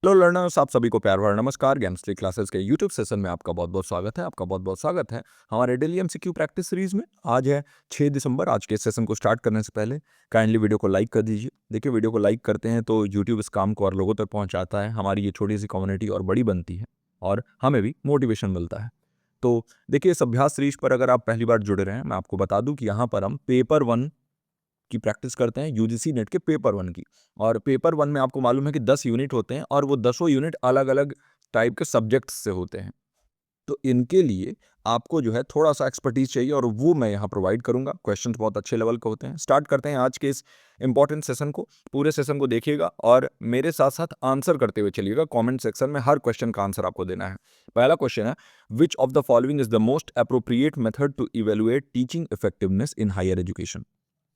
Hello learners, आप सभी को प्यार भरा नमस्कार। गेम्सली क्लासेस के यूट्यूब सेशन में आपका बहुत बहुत स्वागत है। आपका बहुत बहुत स्वागत है हमारे डेली एमसीक्यू प्रैक्टिस सीरीज में। आज है 6 दिसंबर। आज के सेशन को स्टार्ट करने से पहले काइंडली वीडियो को लाइक कर दीजिए। देखिए, वीडियो को लाइक करते हैं तो यूट्यूब इस काम को और लोगों तक पहुंचाता है। हमारी ये छोटी सी कम्युनिटी और बड़ी बनती है और हमें भी मोटिवेशन मिलता है। तो देखिए, इस अभ्यास सीरीज पर अगर आप पहली बार जुड़े रहे हैं, मैं आपको बता दूं कि यहाँ पर हम पेपर 1 की प्रैक्टिस करते हैं, यूजीसी नेट के पेपर 1 की। और पेपर 1 में आपको मालूम है कि 10 यूनिट होते हैं और वो 10 यूनिट अलग अलग टाइप के सब्जेक्ट्स से होते हैं। तो इनके लिए आपको जो है थोड़ा सा एक्सपर्टीज चाहिए और वो मैं यहाँ प्रोवाइड करूंगा। क्वेश्चंस बहुत अच्छे लेवल के होते हैं। स्टार्ट करते हैं आज के इस इंपॉर्टेंट सेशन को। पूरे सेशन को देखिएगा और मेरे साथ साथ आंसर करते हुए चलिएगा। कमेंट सेक्शन में हर क्वेश्चन का आंसर आपको देना है। पहला क्वेश्चन है, which of the following is the most appropriate method to evaluate teaching effectiveness in higher education.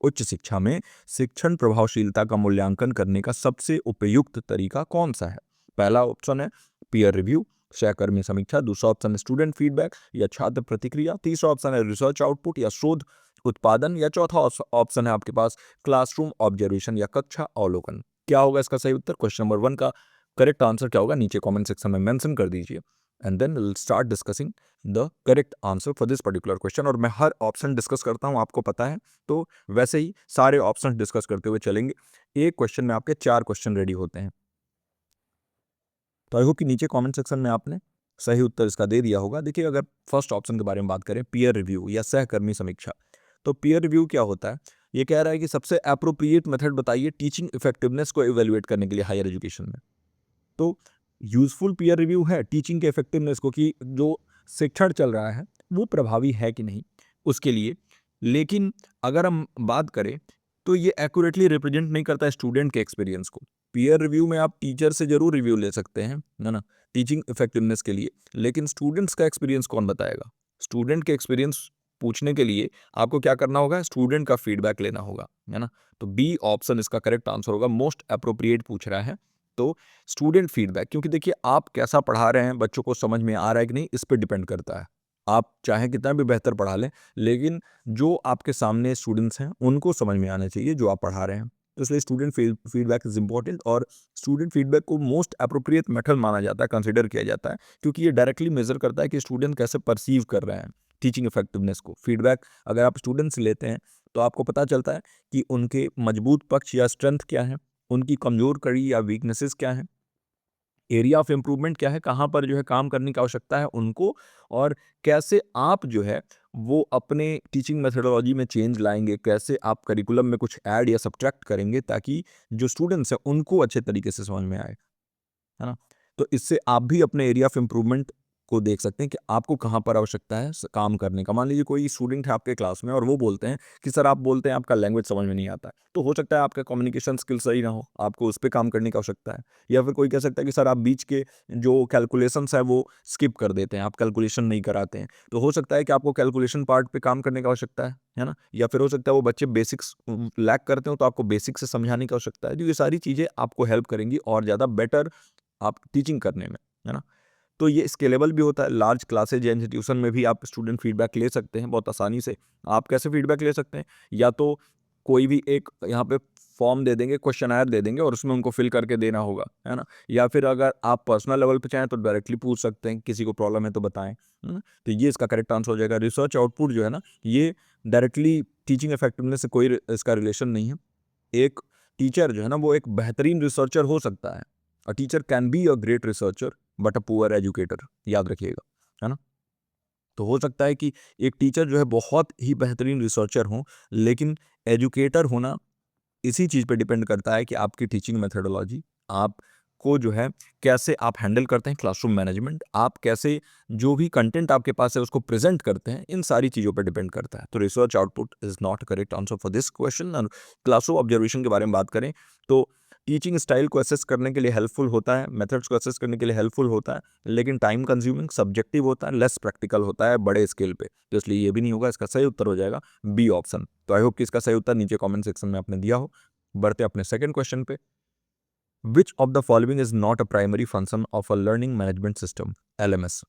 उच्च शिक्षा में शिक्षण प्रभावशीलता का मूल्यांकन करने का सबसे उपयुक्त तरीका कौन सा है? पहला ऑप्शन है पीयर रिव्यू, सहकर्मी समीक्षा। दूसरा ऑप्शन है स्टूडेंट फीडबैक या छात्र प्रतिक्रिया। तीसरा ऑप्शन है रिसर्च आउटपुट या शोध उत्पादन। या चौथा ऑप्शन है आपके पास क्लासरूम ऑब्जर्वेशन या कक्षा अवलोकन। क्या होगा इसका सही उत्तर? क्वेश्चन नंबर 1 का करेक्ट आंसर क्या होगा, नीचे कमेंट सेक्शन में मेंशन कर दीजिए and then will start discussing the correct answer for this particular question. और मैं हर ऑप्शन डिस्कस करता हूं, आपको पता है, तो वैसे ही सारे ऑप्शन डिस्कस करते हुए चलेंगे। एक क्वेश्चन में आपके 4 क्वेश्चन रेडी होते हैं। तो आई होप कि नीचे कमेंट सेक्शन में आपने सही उत्तर इसका दे दिया होगा। देखिए, अगर फर्स्ट ऑप्शन के बारे में बात करें, पीयर रिव्यू या सहकर्मी समीक्षा, तो पीयर रिव्यू क्या होता है? ये कह रहा है कि सबसे अप्रोप्रिएट मेथड बताइए टीचिंग इफेक्टिवनेस को इवेलुएट करने के लिए हायर एजुकेशन में। तो यूजफुल पीयर रिव्यू है टीचिंग के इफेक्टिवनेस को, कि जो शिक्षण चल रहा है वो प्रभावी है कि नहीं उसके लिए। लेकिन अगर हम बात करें तो ये एक्यूरेटली रिप्रेजेंट नहीं करता स्टूडेंट के एक्सपीरियंस को। पीयर रिव्यू में आप टीचर से जरूर रिव्यू ले सकते हैं, है ना, टीचिंग इफेक्टिवनेस के लिए, लेकिन स्टूडेंट्स का एक्सपीरियंस कौन बताएगा? स्टूडेंट के एक्सपीरियंस पूछने के लिए आपको क्या करना होगा? स्टूडेंट का फीडबैक लेना होगा, है ना। तो बी ऑप्शन इसका करेक्ट आंसर होगा। मोस्ट अप्रोप्रिएट पूछ रहा है तो स्टूडेंट फीडबैक, क्योंकि देखिए, आप कैसा पढ़ा रहे हैं, बच्चों को समझ में आ रहा है कि नहीं, इस पे डिपेंड करता है। आप चाहे कितना भी बेहतर पढ़ा लें, लेकिन जो आपके सामने स्टूडेंट्स हैं उनको समझ में आना चाहिए जो आप पढ़ा रहे हैं। तो इसलिए स्टूडेंट फीडबैक इज इंपॉर्टेंट और स्टूडेंट फीडबैक को मोस्ट अप्रोप्रिएट मेथड माना जाता है, कंसिडर किया जाता है, क्योंकि ये डायरेक्टली मेजर करता है कि स्टूडेंट कैसे परसीव कर रहे हैं टीचिंग इफेक्टिवनेस को। फीडबैक अगर आप स्टूडेंट से लेते हैं तो आपको पता चलता है कि उनके मजबूत पक्ष या स्ट्रेंथ क्या है, उनकी कमजोर कड़ी या वीकनेसेस क्या है, एरिया ऑफ इम्प्रूवमेंट क्या है, कहाँ पर जो है काम करने की आवश्यकता है उनको, और कैसे आप जो है वो अपने टीचिंग मेथोडोलॉजी में चेंज लाएंगे, कैसे आप करिकुलम में कुछ ऐड या सब्ट्रैक्ट करेंगे ताकि जो स्टूडेंट्स हैं उनको अच्छे तरीके से समझ में आए, है ना। तो इससे आप भी अपने एरिया ऑफ इम्प्रूवमेंट को देख सकते हैं कि आपको कहाँ पर आवश्यकता है काम करने का। मान लीजिए कोई स्टूडेंट है आपके क्लास में और वो बोलते हैं कि सर, आप बोलते हैं आपका लैंग्वेज समझ में नहीं आता है, तो हो सकता है आपका कम्युनिकेशन स्किल सही ना हो, आपको उस पर काम करने की आवश्यकता है। या फिर कोई कह सकता है कि सर, आप बीच के जो कैलकुलेशंस है वो स्किप कर देते हैं, आप कैलकुलेशन नहीं कराते हैं, तो हो सकता है कि आपको कैलकुलेशन पार्ट पे काम करने की आवश्यकता है ना। या फिर हो सकता है वो बच्चे बेसिक्स लैक करते हो तो आपको बेसिक्स से समझाने की आवश्यकता है। तो ये सारी चीज़ें आपको हेल्प करेंगी और ज़्यादा बेटर आप टीचिंग करने में, है ना। तो ये स्केलेबल भी होता है। लार्ज क्लासेज या इंस्टीट्यूशन में भी आप स्टूडेंट फीडबैक ले सकते हैं बहुत आसानी से। आप कैसे फीडबैक ले सकते हैं? या तो कोई भी एक यहाँ पे फॉर्म दे देंगे, क्वेश्चनायर दे देंगे और उसमें उनको फिल करके देना होगा, है ना। या फिर अगर आप पर्सनल लेवल पे चाहें तो डायरेक्टली पूछ सकते हैं, किसी को प्रॉब्लम है तो बताएं, है ना। तो ये इसका करेक्ट आंसर हो जाएगा। रिसर्च आउटपुट जो है ना, ये डायरेक्टली टीचिंग इफेक्टिवनेस से कोई इसका रिलेशन नहीं है। एक टीचर जो है ना वो एक बेहतरीन रिसर्चर हो सकता है। A teacher can be a great researcher but a poor educator, याद रखिएगा, है ना। तो हो सकता है कि एक टीचर जो है बहुत ही बेहतरीन रिसर्चर हो, लेकिन एजुकेटर होना इसी चीज़ पे डिपेंड करता है कि आपकी टीचिंग मेथोडोलॉजी, आपको जो है कैसे आप हैंडल करते हैं क्लासरूम मैनेजमेंट, आप कैसे जो भी कंटेंट आपके पास है उसको प्रेजेंट करते हैं, इन सारी चीज़ों पे डिपेंड करता है। तो research output is not correct answer for this question. और क्लासरूम ऑब्जर्वेशन के बारे में बात करें तो टीचिंग स्टाइल को असेस करने के लिए हेल्पफुल होता है, मेथड्स को असेस करने के लिए हेल्पफुल होता है, लेकिन टाइम कंज्यूमिंग, सब्जेक्टिव होता है, लेस प्रैक्टिकल होता है बड़े स्केल पे। तो इसलिए ये भी नहीं होगा। इसका सही उत्तर हो जाएगा बी ऑप्शन। तो आई होप कि इसका सही उत्तर नीचे कमेंट सेक्शन में आपने दिया हो। बढ़ते अपने सेकंड क्वेश्चन पे। विच of the following is not a primary function of a learning management system, LMS.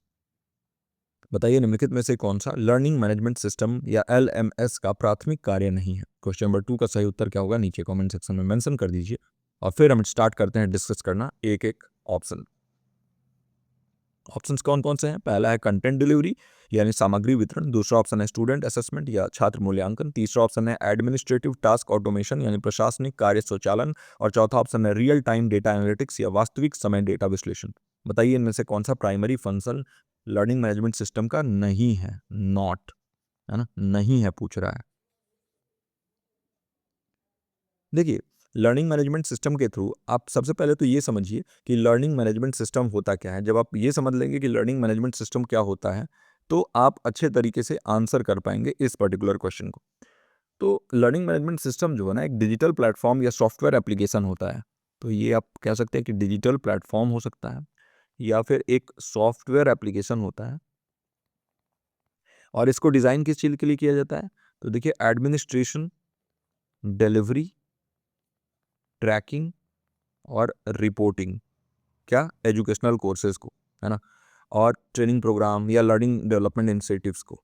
बताइए निम्नलिखित में से कौन सा लर्निंग मैनेजमेंट सिस्टम या एलएमएस का प्राथमिक कार्य नहीं है। क्वेश्चन नंबर 2 का सही उत्तर क्या होगा, नीचे कमेंट सेक्शन में मेंशन कर दीजिए और फिर हम स्टार्ट करते हैं डिस्कस करना एक एक ऑप्शन। ऑप्शंस कौन कौन से हैं? पहला है कंटेंट डिलीवरी यानी सामग्री वितरण, दूसरा ऑप्शन है स्टूडेंट असेसमेंट या छात्र मूल्यांकन, तीसरा ऑप्शन है एडमिनिस्ट्रेटिव टास्क ऑटोमेशन यानी प्रशासनिक कार्य स्वचालन, और चौथा ऑप्शन है रियल टाइम डेटा एनालिटिक्स या वास्तविक समय डेटा विश्लेषण। बताइए इनमें से कौन सा primary function learning management system का नहीं है? नॉट, है ना, नहीं है पूछ रहा है। देखिए, लर्निंग मैनेजमेंट सिस्टम के थ्रू आप सबसे पहले तो ये समझिए कि लर्निंग मैनेजमेंट सिस्टम होता क्या है। जब आप ये समझ लेंगे कि लर्निंग मैनेजमेंट सिस्टम क्या होता है, तो आप अच्छे तरीके से आंसर कर पाएंगे इस पर्टिकुलर क्वेश्चन को। तो लर्निंग मैनेजमेंट सिस्टम जो है ना, एक डिजिटल प्लेटफॉर्म या सॉफ्टवेयर एप्लीकेशन होता है। तो ये आप कह सकते हैं कि डिजिटल प्लेटफॉर्म हो सकता है या फिर एक सॉफ्टवेयर एप्लीकेशन होता है। और इसको डिज़ाइन किस चीज़ के लिए किया जाता है? तो देखिए, एडमिनिस्ट्रेशन, डिलीवरी, ट्रैकिंग और रिपोर्टिंग, क्या एजुकेशनल कोर्सेज को, है ना, और ट्रेनिंग प्रोग्राम या लर्निंग डेवलपमेंट इनिशिएटिव्स को।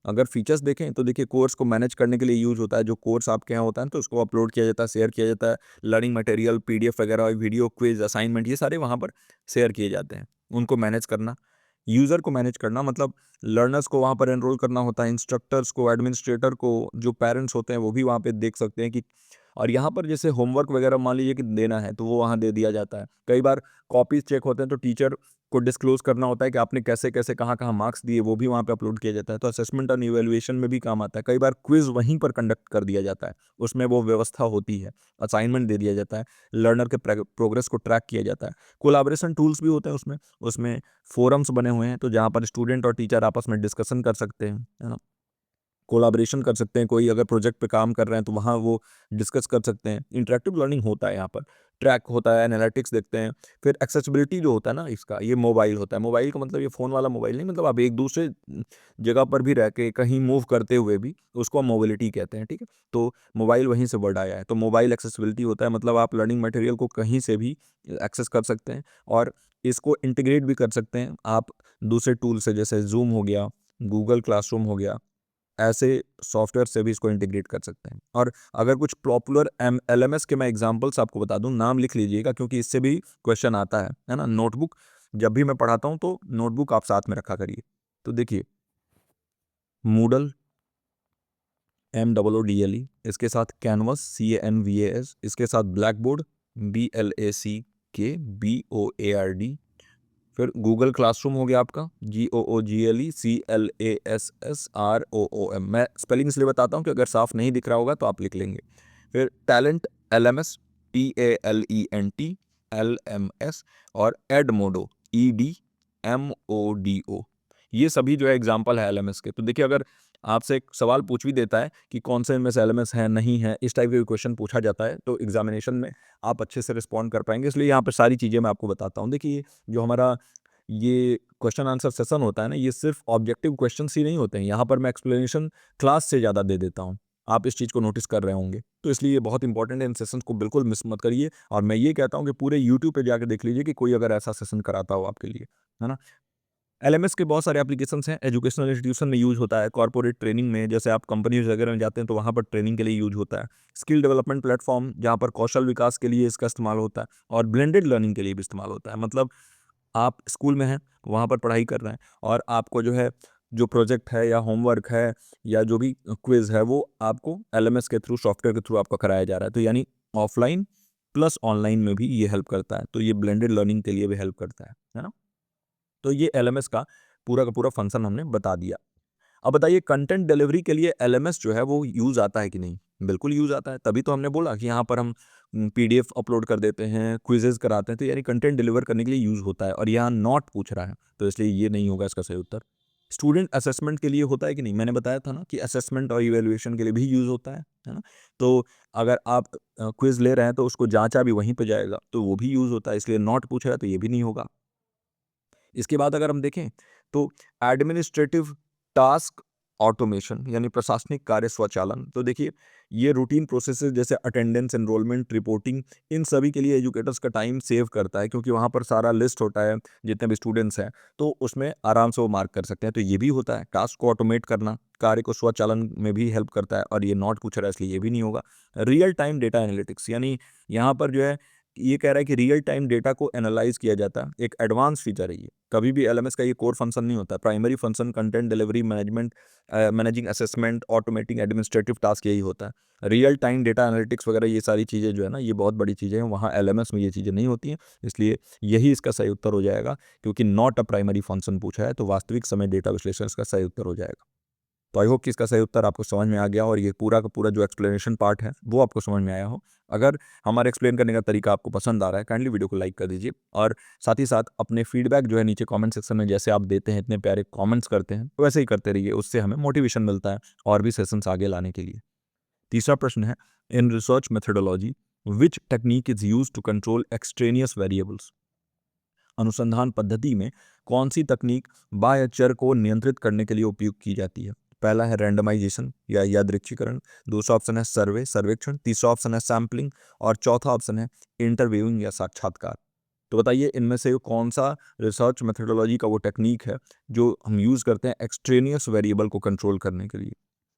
अगर फीचर्स देखें तो देखिए, कोर्स को मैनेज करने के लिए यूज होता है। जो कोर्स आपके यहाँ होता है तो उसको अपलोड किया जाता है, शेयर किया जाता है। लर्निंग मटेरियल, पीडीएफ वगैरह, वीडियो, क्विज, असाइनमेंट, ये सारे वहाँ पर शेयर किए जाते हैं। उनको मैनेज करना, यूज़र को मैनेज करना, मतलब लर्नर्स को वहाँ पर एनरोल करना होता है, इंस्ट्रक्टर्स को, एडमिनिस्ट्रेटर को, जो पेरेंट्स होते हैं वो भी वहाँ पे देख सकते हैं कि। और यहाँ पर जैसे होमवर्क वगैरह मान लीजिए कि देना है तो वो वहाँ दे दिया जाता है। कई बार कॉपीज चेक होते हैं तो टीचर को डिस्क्लोज करना होता है कि आपने कैसे कैसे कहाँ कहाँ मार्क्स दिए, वो भी वहाँ पे अपलोड किया जाता है। तो असेसमेंट और इवैल्यूएशन में भी काम आता है। कई बार क्विज वहीं पर कंडक्ट कर दिया जाता है, उसमें वो व्यवस्था होती है। असाइनमेंट दे दिया जाता है, लर्नर के प्रोग्रेस को ट्रैक किया जाता है। कोलाब्रेशन टूल्स भी होते हैं उसमें उसमें फोरम्स बने हुए हैं तो जहाँ पर स्टूडेंट और टीचर आपस में डिस्कशन कर सकते हैं, है ना, कोलाब्रेशन कर सकते हैं। कोई अगर प्रोजेक्ट पे काम कर रहे हैं तो वहाँ वो डिस्कस कर सकते हैं। इंटरेक्टिव लर्निंग होता है यहाँ पर, ट्रैक होता है, एनालिटिक्स देखते हैं। फिर एक्सेसिबिलिटी जो होता है ना इसका, ये मोबाइल होता है। मोबाइल का मतलब ये फ़ोन वाला मोबाइल नहीं, मतलब आप एक दूसरे जगह पर भी रह के कहीं मूव करते हुए भी उसको हम मोबिलिटी कहते हैं, ठीक है। तो मोबाइल वहीं से वर्ड आया है। तो मोबाइल एक्सेसिबिलिटी होता है, मतलब आप लर्निंग मटेरियल को कहीं से भी एक्सेस कर सकते हैं और इसको इंटीग्रेट भी कर सकते हैं आप दूसरे टूल से, जैसे जूम हो गया, गूगल क्लासरूम हो गया। ऐसे सॉफ्टवेयर से भी इसको इंटीग्रेट कर सकते हैं। और अगर कुछ पॉपुलर एलएमएस के मैं एग्जांपल्स आपको बता दूं, नाम लिख लीजिएगा क्योंकि इससे भी क्वेश्चन आता है ना। नोटबुक, जब भी मैं पढ़ाता हूं तो नोटबुक आप साथ में रखा करिए। तो देखिए, मूडल, MOODLE, इसके साथ कैनवस, CANVAS, इसके साथ ब्लैक बोर्ड, BLACK BOARD, फिर गूगल क्लासरूम हो गया आपका, GOOGLE CLASSROOM। मैं स्पेलिंग इसलिए बताता हूँ कि अगर साफ नहीं दिख रहा होगा तो आप लिख लेंगे। फिर टैलेंट, LMS, TALENT LMS, और एडमोडो, EDMODO। ये सभी जो है एग्जाम्पल है LMS के। तो देखिए, अगर आपसे एक सवाल पूछ भी देता है कि कौन से इनमें से LMS है, नहीं है, इस टाइप के क्वेश्चन पूछा जाता है तो एग्जामिनेशन में आप अच्छे से रिस्पॉन्ड कर पाएंगे। इसलिए यहाँ पर सारी चीज़ें मैं आपको बताता हूँ। देखिए, जो हमारा ये क्वेश्चन आंसर सेशन होता है ना, ये सिर्फ ऑब्जेक्टिव क्वेश्चंस ही नहीं होते हैं। यहाँ पर मैं एक्सप्लेनेशन क्लास से ज़्यादा दे देता हूँ। आप इस चीज़ को नोटिस कर रहे होंगे, तो इसलिए ये बहुत इंपॉर्टेंट है। इन सेशंस को बिल्कुल मिस मत करिए। और मैं ये कहता हूँ कि पूरे यूट्यूब पे जाकर देख लीजिए कि कोई अगर ऐसा सेशन कराता हो आपके लिए, है ना। एलएमएस के बहुत सारे एप्लीकेशंस हैं। एजुकेशनल इंस्टीट्यूशन में यूज होता है, कॉर्पोरेट ट्रेनिंग में, जैसे आप कंपनीज वगैरह में जाते हैं तो वहाँ पर ट्रेनिंग के लिए यूज होता है। स्किल डेवलपमेंट प्लेटफॉर्म, जहाँ पर कौशल विकास के लिए इसका इस्तेमाल होता है। और ब्लेंडेड लर्निंग के लिए भी इस्तेमाल होता है। मतलब आप स्कूल में हैं, वहाँ पर पढ़ाई कर रहे हैं और आपको जो है, जो प्रोजेक्ट है या होमवर्क है या जो भी क्विज है, वो आपको एलएमएस के थ्रू, सॉफ्टवेयर के थ्रू आपका कराया जा रहा है। तो यानी ऑफलाइन प्लस ऑनलाइन में भी ये हेल्प करता है। तो ये ब्लेंडेड लर्निंग के लिए भी हेल्प करता है ना। तो ये एलएमएस का पूरा फंक्शन हमने बता दिया। अब बताइए, कंटेंट डिलीवरी के लिए एलएमएस जो है वो यूज़ आता है कि नहीं? बिल्कुल यूज़ आता है। तभी तो हमने बोला कि यहाँ पर हम पीडीएफ अपलोड कर देते हैं, क्विज़ेज़ कराते हैं, तो यानी कंटेंट डिलीवर करने के लिए यूज़ होता है। और यहाँ नॉट पूछ रहा है, तो इसलिए ये नहीं होगा इसका सही उत्तर। स्टूडेंट असेसमेंट के लिए होता है कि नहीं? मैंने बताया था ना कि असेसमेंट और इवैल्यूएशन के लिए भी यूज़ होता है ना? तो अगर आप क्विज़ ले रहे हैं तो उसको जाँचा भी वहीं पे जाएगा, तो वो भी यूज़ होता है, इसलिए नॉट पूछ रहा है तो ये भी नहीं होगा। इसके बाद अगर हम देखें तो एडमिनिस्ट्रेटिव टास्क ऑटोमेशन यानी प्रशासनिक कार्य स्वचालन। तो देखिए, ये रूटीन प्रोसेसेस जैसे अटेंडेंस, एनरोलमेंट, रिपोर्टिंग, इन सभी के लिए एजुकेटर्स का टाइम सेव करता है, क्योंकि वहाँ पर सारा लिस्ट होता है जितने भी स्टूडेंट्स हैं, तो उसमें आराम से वो मार्क कर सकते हैं। तो ये भी होता है, टास्क को ऑटोमेट करना, कार्य को स्वचालन में भी हेल्प करता है। और ये नॉट पूछ रहा है इसलिए ये भी नहीं होगा। रियल टाइम डेटा एनालिटिक्स, यानी यहाँ पर जो है ये कह रहा है कि रियल टाइम डेटा को एनालाइज किया जाता है, एक एडवांस फीचर है ये। कभी भी एलएमएस का ये कोर फंक्शन नहीं होता। Primary function content delivery, management, managing assessment, automating administrative task यही होता है। रियल टाइम डेटा एनालिटिक्स वगैरह ये सारी चीज़ें जो है ना, ये बहुत बड़ी चीज़ें हैं, वहाँ एलएमएस में ये चीज़ें नहीं होती हैं। इसलिए यही इसका सही उत्तर हो जाएगा, क्योंकि नॉट अ प्राइमरी फंक्शन पूछा है, तो वास्तविक समय डेटा विश्लेषण इसका सही उत्तर हो जाएगा। तो आई होप कि इसका सही उत्तर आपको समझ में आ गया और ये पूरा का पूरा जो एक्सप्लेनेशन पार्ट है वो आपको समझ में आया हो। अगर हमारे एक्सप्लेन करने का तरीका आपको पसंद आ रहा है, काइंडली वीडियो को लाइक कर दीजिए और साथ ही साथ अपने फीडबैक जो है नीचे कमेंट सेक्शन में जैसे आप देते हैं, इतने प्यारे कमेंट्स करते हैं, वैसे ही करते रहिए। उससे हमें मोटिवेशन मिलता है और भी सेशंस आगे लाने के लिए। तीसरा प्रश्न है, in research methodology which technique is use to control extraneous variables. अनुसंधान पद्धति में कौन सी तकनीक बाह्य चर को नियंत्रित करने के लिए उपयोग की जाती है? पहला है रैंडमाइजेशन या यादृच्छिकरण, दूसरा ऑप्शन है सर्वे सर्वेक्षण, तीसरा ऑप्शन है सैम्पलिंग और चौथा ऑप्शन है इंटरव्यूइंग या साक्षात्कार। तो बताइए इनमें से कौन सा रिसर्च मेथडोलॉजी का वो टेक्निक है जो हम यूज़ करते हैं एक्सट्रेनियस वेरिएबल को कंट्रोल करने के लिए,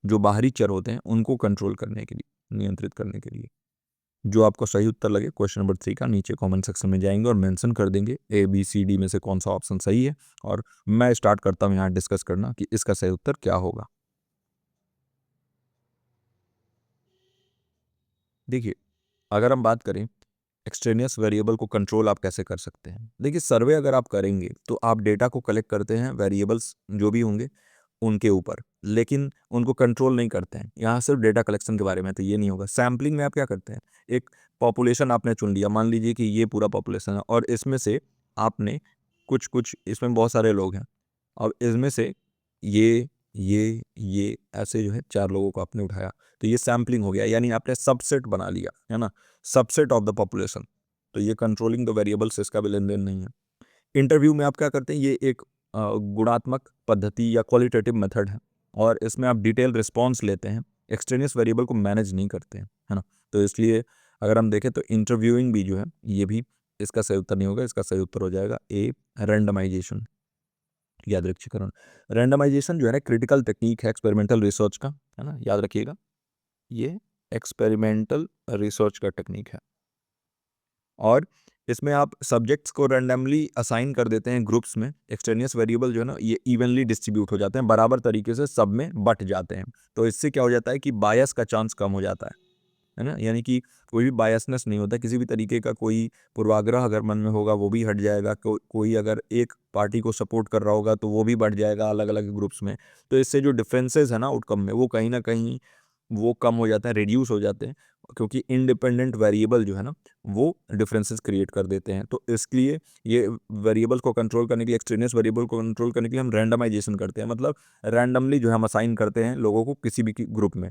जो बाहरी चर होते हैं उनको कंट्रोल करने के लिए, नियंत्रित करने के लिए। जो आपको सही उत्तर लगे क्वेश्चन नंबर 3 का नीचे कमेंट सेक्शन में जाएंगे और मेंशन कर देंगे ABCD में से कौन सा ऑप्शन सही है, और मैं स्टार्ट करता हूँ यहाँ डिस्कस करना कि इसका सही उत्तर क्या होगा। देखिए, अगर हम बात करें एक्सट्रेनियस वेरिएबल को कंट्रोल आप कैसे कर सकते हैं। देखिए, सर्वे अगर आप करेंगे तो आप डेटा को कलेक्ट करते हैं, वेरिएबल्स जो भी होंगे उनके ऊपर, लेकिन उनको कंट्रोल नहीं करते हैं। यहाँ सिर्फ डेटा कलेक्शन के बारे में, तो ये नहीं होगा। सैम्पलिंग में आप क्या करते हैं, एक पॉपुलेशन आपने चुन लिया, मान लीजिए कि ये पूरा पॉपुलेशन है और इसमें से आपने कुछ कुछ, इसमें बहुत सारे लोग हैं, अब इसमें से ये ऐसे जो है 4 लोगों को आपने उठाया, तो ये सैम्पलिंग हो गया, यानी आपने सबसेट बना लिया, है ना, सबसेट ऑफ द पॉपुलेशन। तो ये कंट्रोलिंग द वेरिएबल्स, इसका भी लेन देन नहीं है। इंटरव्यू में आप क्या करते हैं, ये एक गुणात्मक पद्धति या क्वालिटेटिव मेथड है और इसमें आप डिटेल रिस्पॉन्स लेते हैं, एक्सट्रेनियस वेरिएबल को मैनेज नहीं करते हैं, है ना। तो इसलिए अगर हम देखें तो इंटरव्यूइंग भी जो है ये भी इसका सही उत्तर नहीं होगा। इसका सही उत्तर हो जाएगा A, रैंडमाइजेशन, यादृच्छिकरण। रैंडमाइजेशन जो है ना क्रिटिकल टेक्निक है एक्सपेरिमेंटल रिसर्च का, है ना, याद रखिएगा, ये एक्सपेरिमेंटल रिसर्च का टेक्निक है और इसमें आप सब्जेक्ट्स को रैंडमली असाइन कर देते हैं ग्रुप्स में। एक्सट्रेनियस वेरिएबल जो है ना ये इवनली डिस्ट्रीब्यूट हो जाते हैं, बराबर तरीके से सब में बट जाते हैं। तो इससे क्या हो जाता है कि बायस का चांस कम हो जाता है ना, यानी कि कोई भी बायसनेस नहीं होता, किसी भी तरीके का कोई पूर्वाग्रह अगर मन में होगा वो भी हट जाएगा। कोई अगर एक पार्टी को सपोर्ट कर रहा होगा तो वो भी बढ़ जाएगा अलग अलग ग्रुप्स में। तो इससे जो डिफरेंसेस है ना आउटकम में, वो कहीं ना कहीं वो कम हो जाता है, रिड्यूस हो जाते हैं, क्योंकि इंडिपेंडेंट वेरिएबल जो है ना वो डिफरेंसेस क्रिएट कर देते हैं। तो इसलिए ये वेरिएबल को कंट्रोल करने के लिए, एक्सट्रेनियस वेरिएबल को कंट्रोल करने के लिए हम रैंडमाइजेशन करते हैं, मतलब रैंडमली जो है हम असाइन करते हैं लोगों को किसी भी ग्रुप में।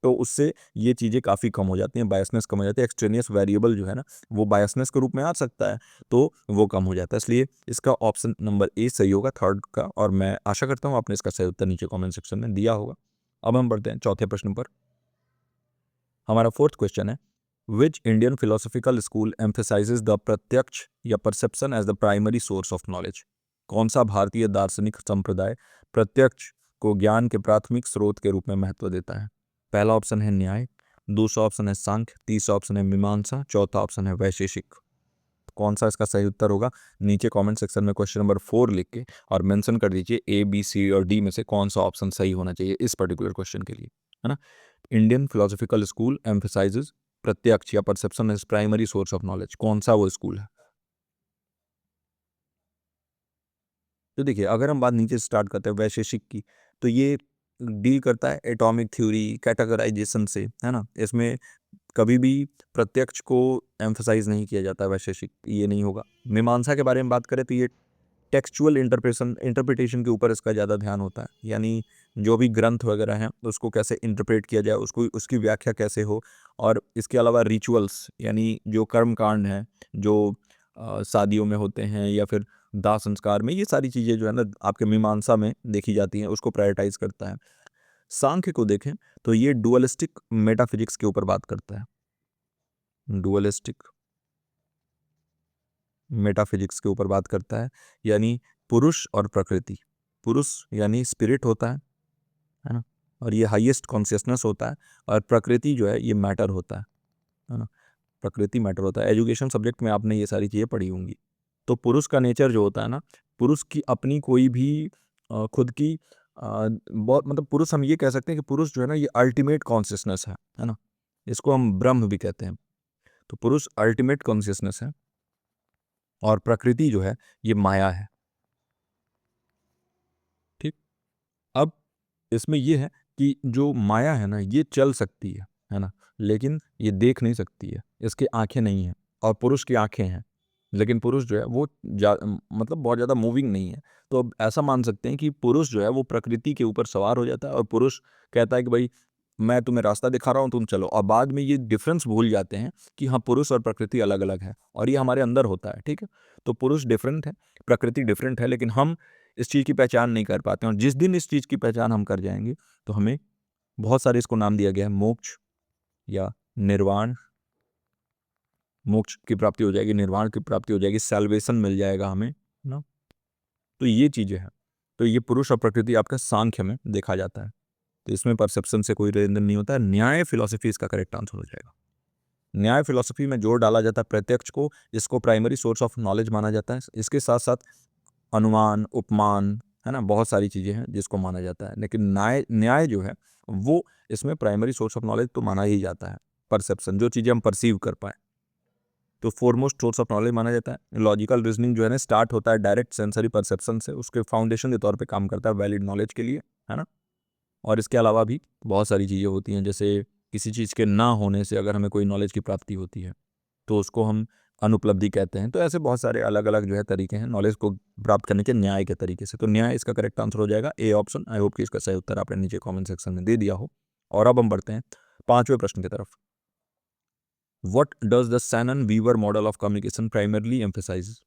तो उससे ये चीज़ें काफ़ी कम हो जाती हैं, बायसनेस कम हो जाती है। एक्सट्रेनियस वेरिएबल जो है ना वो बायसनेस के रूप में आ सकता है, तो वो कम हो जाता है। इसलिए इसका ऑप्शन नंबर A सही होगा, थर्ड का, और मैं आशा करता हूँ आपने इसका सही उत्तर नीचे कमेंट सेक्शन में दिया होगा। अब हम बढ़ते हैं चौथे प्रश्न पर। हमारा फोर्थ क्वेश्चन है, which Indian philosophical school emphasises the प्रत्यक्ष या perception as the primary source of knowledge. कौन सा भारतीय दार्शनिक संप्रदाय प्रत्यक्ष को ज्ञान के प्राथमिक स्रोत के रूप में महत्व देता है? पहला ऑप्शन है न्याय, दूसरा ऑप्शन है सांख्य, तीसरा ऑप्शन है मीमांसा, चौथा ऑप्शन है वैशेषिक। कौन सा इसका सही उत्तर होगा, नीचे कमेंट सेक्शन में क्वेश्चन नंबर 4 लिख के और मेंशन कर दीजिए A, B, C और D में से कौन सा ऑप्शन सही होना चाहिए इस पर्टिकुलर क्वेश्चन के लिए, है ना। इंडियन फिलोसॉफिकल स्कूल एम्फसाइजेज प्रत्यक्ष या perception as primary source of knowledge, कौन सा वो स्कूल है? तो देखिए, अगर हम बात नीचे स्टार्ट करते हैं वैशेषिक की, तो ये डील करता है एटॉमिक थ्योरी, कैटेगराइजेशन से, है ना। इसमें कभी भी प्रत्यक्ष को एम्फसाइज नहीं किया जाता है, वैशेषिक ये नहीं होगा। मीमांसा के बारे में बात करें तो ये टेक्सचुअल इंटरप्रिटेशन के ऊपर इसका ज़्यादा ध्यान होता है, यानी जो भी ग्रंथ वगैरह हैं उसको कैसे इंटरप्रेट किया जाए, उसको उसकी व्याख्या कैसे हो। और इसके अलावा रिचुअल्स, यानी जो कर्म कांड हैं, जो शादियों में होते हैं या फिर दाह संस्कार में, ये सारी चीज़ें जो है ना आपके मीमांसा में देखी जाती हैं, उसको प्रायोरिटाइज करता है। सांख्य को देखें तो ये डुअलिस्टिक मेटाफिजिक्स के ऊपर बात करता है, डुअलिस्टिक मेटाफिजिक्स के ऊपर बात करता है, यानी पुरुष और प्रकृति। पुरुष यानी स्पिरिट होता है ना, और ये हाईएस्ट कॉन्शियसनेस होता है, और प्रकृति जो है ये मैटर होता है ना। प्रकृति मैटर होता है। एजुकेशन सब्जेक्ट में आपने ये सारी चीज़ें पढ़ी होंगी। तो पुरुष का नेचर जो होता है ना, पुरुष की अपनी कोई भी खुद की बहुत मतलब पुरुष हम ये कह सकते हैं कि पुरुष जो है ना ये अल्टीमेट कॉन्शियसनेस है ना? इसको हम ब्रह्म भी कहते हैं। तो पुरुष अल्टीमेट कॉन्शियसनेस है और प्रकृति जो है ये माया है। ठीक? अब इसमें ये है कि जो माया है ना ये चल सकती है ना? लेकिन ये देख नहीं सकती है। इसकी आँखें नहीं हैं और पुरुष की आँखें हैं। लेकिन पुरुष जो है वो मतलब बहुत ज़्यादा मूविंग नहीं है। तो अब ऐसा मान सकते हैं कि पुरुष जो है वो प्रकृति के ऊपर सवार हो जाता है और पुरुष कहता है कि भाई मैं तुम्हें रास्ता दिखा रहा हूँ, तुम चलो। और बाद में ये डिफरेंस भूल जाते हैं कि हाँ, पुरुष और प्रकृति अलग-अलग है और ये हमारे अंदर होता है, ठीक है? तो पुरुष डिफरेंट है, प्रकृति डिफरेंट है, लेकिन हम इस चीज़ की पहचान नहीं कर पाते हैं और जिस दिन इस चीज़ की पहचान हम कर जाएँगे, तो हमें बहुत सारे इसको नाम दिया गया है मोक्ष या निर्वाण। मोक्ष की प्राप्ति हो जाएगी, निर्वाण की प्राप्ति हो जाएगी, सैल्वेशन मिल जाएगा हमें, है ना? तो ये चीज़ें हैं। तो ये पुरुष और प्रकृति आपका सांख्य में देखा जाता है। तो इसमें परसेप्शन से कोई लेन-देन नहीं होता है। न्याय फिलॉसफी इसका करेक्ट आंसर हो जाएगा। न्याय फिलॉसफी में जोर डाला जाता है प्रत्यक्ष को, इसको प्राइमरी सोर्स ऑफ नॉलेज माना जाता है। इसके साथ-साथ अनुमान, उपमान, है ना? बहुत सारी चीज़ें हैं जिसको माना जाता है। लेकिन न्याय न्याय जो है वो इसमें प्राइमरी सोर्स ऑफ नॉलेज तो माना ही जाता है। परसेप्शन, जो चीज़ें हम परसीव कर पाएँ। तो फोरमोस्ट सोर्स ऑफ नॉलेज माना जाता है। लॉजिकल रीजनिंग जो है ना स्टार्ट होता है डायरेक्ट सेंसरी परसेप्शन से, उसके फाउंडेशन के तौर पे काम करता है वैलिड नॉलेज के लिए, है ना? और इसके अलावा भी बहुत सारी चीज़ें होती हैं, जैसे किसी चीज़ के ना होने से अगर हमें कोई नॉलेज की प्राप्ति होती है तो उसको हम अनुपलब्धि कहते हैं। तो ऐसे बहुत सारे अलग-अलग जो है तरीके हैं नॉलेज को प्राप्त करने के न्याय के तरीके से। तो न्याय इसका करेक्ट आंसर हो जाएगा ए ऑप्शन। आई होप कि इसका सही उत्तर आपने नीचे कमेंट सेक्शन में दे दिया हो। और अब हम बढ़ते हैं 5वें प्रश्न की तरफ। What does the Shannon Weaver model of communication primarily emphasise?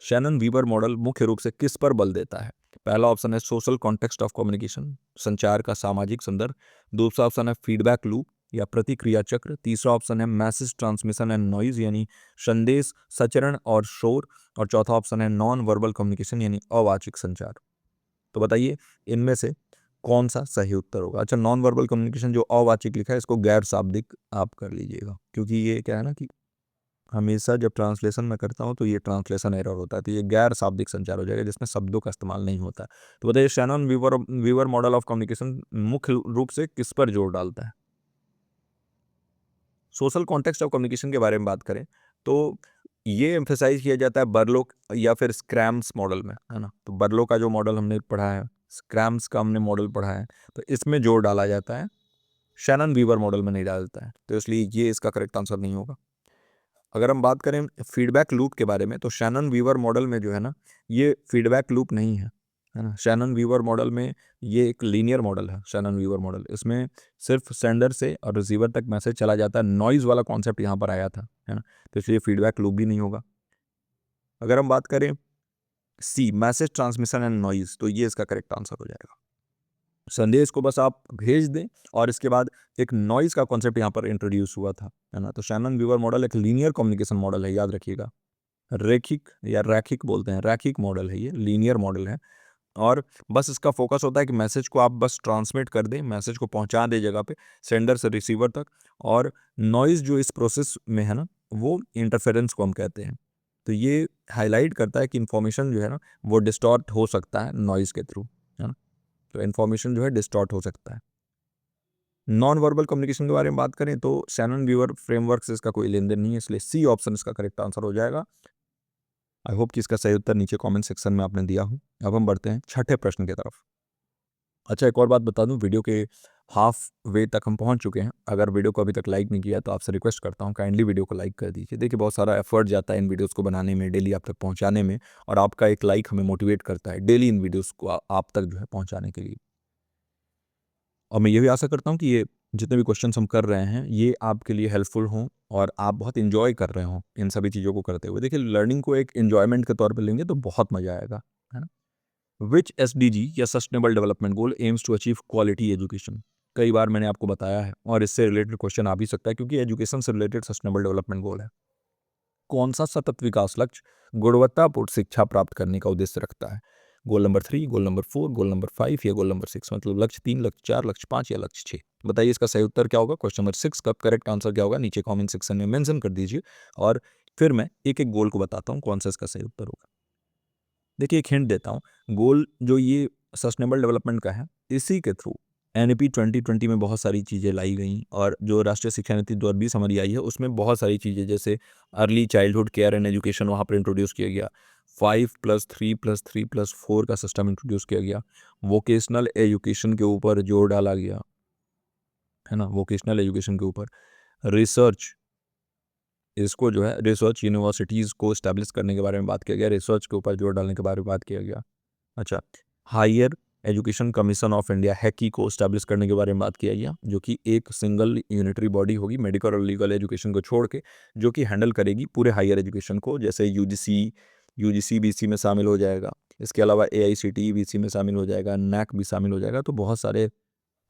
Shannon Weaver model मुख्य रूप से किस पर बल देता है? पहला ऑप्शन है सोशल कॉन्टेक्स्ट ऑफ कम्युनिकेशन, संचार का सामाजिक संदर्भ। दूसरा ऑप्शन है फीडबैक लूप या प्रतिक्रिया चक्र। तीसरा ऑप्शन है मैसेज ट्रांसमिशन एंड नॉइज यानी संदेश सचरण और शोर। और चौथा ऑप्शन है नॉन वर्बल कम्युनिकेशन यानी अवाचिक संचार। तो बताइए इनमें से कौन सा सही उत्तर होगा? अच्छा, नॉन वर्बल कम्युनिकेशन जो अवाचिक लिखा है इसको गैर शाब्दिक आप कर लीजिएगा, क्योंकि ये क्या है ना कि हमेशा जब ट्रांसलेशन मैं करता हूँ तो ये ट्रांसलेशन एरर होता है। तो ये गैर शाब्दिक संचार हो जाएगा जिसमें शब्दों का इस्तेमाल नहीं होता है। तो बताइए Shannon Weaver Weaver model of communication मुख्य रूप से किस पर जोर डालता है? सोशल कॉन्टेक्स्ट ऑफ कम्युनिकेशन के बारे में बात करें तो ये एम्फेसाइज किया जाता है बर्लो या फिर स्क्रैम्स मॉडल में, है ना? तो बर्लो का जो मॉडल हमने पढ़ा है, स्क्रैम्स का हमने मॉडल पढ़ा है, तो इसमें जोर डाला जाता है, शैनन वीवर मॉडल में नहीं डालता है। तो इसलिए ये इसका करेक्ट आंसर नहीं होगा। अगर हम बात करें फीडबैक लूप के बारे में तो शैनन वीवर मॉडल में जो है ना ये फीडबैक लूप नहीं है ना? शैनन वीवर मॉडल में ये एक लीनियर मॉडल है। शैनन वीवर मॉडल इसमें सिर्फ सेंडर से और रिसीवर तक मैसेज चला जाता है। नॉइज़ वाला कॉन्सेप्ट यहाँ पर आया था, है ना? तो इसलिए फीडबैक लूप भी नहीं होगा। अगर हम बात करें see message transmission and noise तो ये इसका करेक्ट आंसर हो जाएगा। संदेश को बस आप भेज दें और इसके बाद एक नॉइज़ का कॉन्सेप्ट यहाँ पर इंट्रोड्यूस हुआ था, है ना? तो शैनन वीवर मॉडल एक लीनियर कम्युनिकेशन मॉडल है, याद रखिएगा। रैखिक या रैखिक बोलते हैं, रैखिक मॉडल है ये, लीनियर मॉडल है। और बस इसका फोकस होता है कि मैसेज को आप बस ट्रांसमिट कर दें, मैसेज को पहुंचा दें जगह पे, सेंडर से रिसीवर तक। और नॉइज़ जो इस प्रोसेस में है ना, वो इंटरफेरेंस को हम कहते हैं। तो ये हाईलाइट करता है कि इन्फॉर्मेशन जो है ना, वो डिस्टॉर्ट हो सकता है नॉइज़ के थ्रू, है ना? तो इन्फॉर्मेशन जो है डिस्टॉर्ट हो सकता है। नॉन वर्बल कम्युनिकेशन के बारे में बात करें तो शैनन वीवर फ्रेमवर्क से इसका कोई लेन-देन नहीं है, इसलिए सी ऑप्शन इसका करेक्ट आंसर हो जाएगा। आई होप कि इसका सही उत्तर नीचे कमेंट सेक्शन में आपने दिया हो। अब हम बढ़ते हैं छठे प्रश्न की तरफ। अच्छा, एक और बात बता दूं, वीडियो के हाफ वे तक हम पहुंच चुके हैं। अगर वीडियो को अभी तक लाइक नहीं किया तो आपसे रिक्वेस्ट करता हूं काइंडली वीडियो को लाइक कर दीजिए। देखिए बहुत सारा एफर्ट जाता है इन वीडियोस को बनाने में, डेली आप तक पहुंचाने में, और आपका एक लाइक हमें मोटिवेट करता है डेली इन वीडियोस को आप तक जो है पहुंचाने के लिए। और मैं ये भी आशा करता हूँ कि ये जितने भी क्वेश्चंस हम कर रहे हैं ये आपके लिए हेल्पफुल हों और आप बहुत एंजॉय कर रहे हों इन सभी चीज़ों को करते हुए। देखिए लर्निंग को एक एंजॉयमेंट के तौर पे लेंगे तो बहुत मज़ा आएगा, है ना? विच एसडीजी या sustainable development goal aims to achieve quality education? कई बार मैंने आपको बताया है और इससे रिलेटेड क्वेश्चन आ भी सकता है क्योंकि एजुकेशन से रिलेटेड सस्टेनेबल डेवलपमेंट गोल है। कौन सा सतत विकास लक्ष्य गुणवत्तापूर्ण शिक्षा प्राप्त करने का उद्देश्य रखता है? Goal number 3, goal number 4, goal number 5 या गोल नंबर 6, मतलब लक्ष्य 3, लक्ष्य 4, लक्ष्य 5 या लक्ष्य 6। बताइए इसका सही उत्तर क्या होगा। क्वेश्चन नंबर 6 का करेक्ट आंसर क्या होगा, नीचे कमेंट सेक्शन में मेंशन कर दीजिए और फिर मैं एक एक गोल को बताता हूँ कौन सा इसका सही उत्तर होगा। देखिए एक हिंट देता हूँ, गोल जो ये सस्टेनेबल डेवलपमेंट का है, इसी के थ्रू एनईपी 2020 में बहुत सारी चीज़ें लाई गई और जो राष्ट्रीय शिक्षा नीति 2020 हमारी आई है उसमें बहुत सारी चीज़ें, जैसे early childhood care and education वहाँ पर इंट्रोड्यूस किया गया, 5+3+3+4 का सिस्टम इंट्रोड्यूस किया गया, वोकेशनल एजुकेशन के ऊपर जोर डाला गया है ना, वोकेशनल एजुकेशन के ऊपर रिसर्च, इसको जो है रिसर्च यूनिवर्सिटीज़ को इस्टेब्लिश करने के बारे में बात किया गया, रिसर्च के ऊपर जोर डालने के बारे में बात किया गया। अच्छा, higher education commission of India HECI को इस्टेब्लिश करने के बारे में बात किया गया, जो कि एक सिंगल यूनिटरी बॉडी होगी मेडिकल और लीगल एजुकेशन को छोड़ के, जो कि हैंडल करेगी पूरे हायर एजुकेशन को, जैसे यूजीसी भी इसी में शामिल हो जाएगा, इसके अलावा एआईसीटीई भी इसी में शामिल हो जाएगा, नैक भी शामिल हो जाएगा। तो बहुत सारे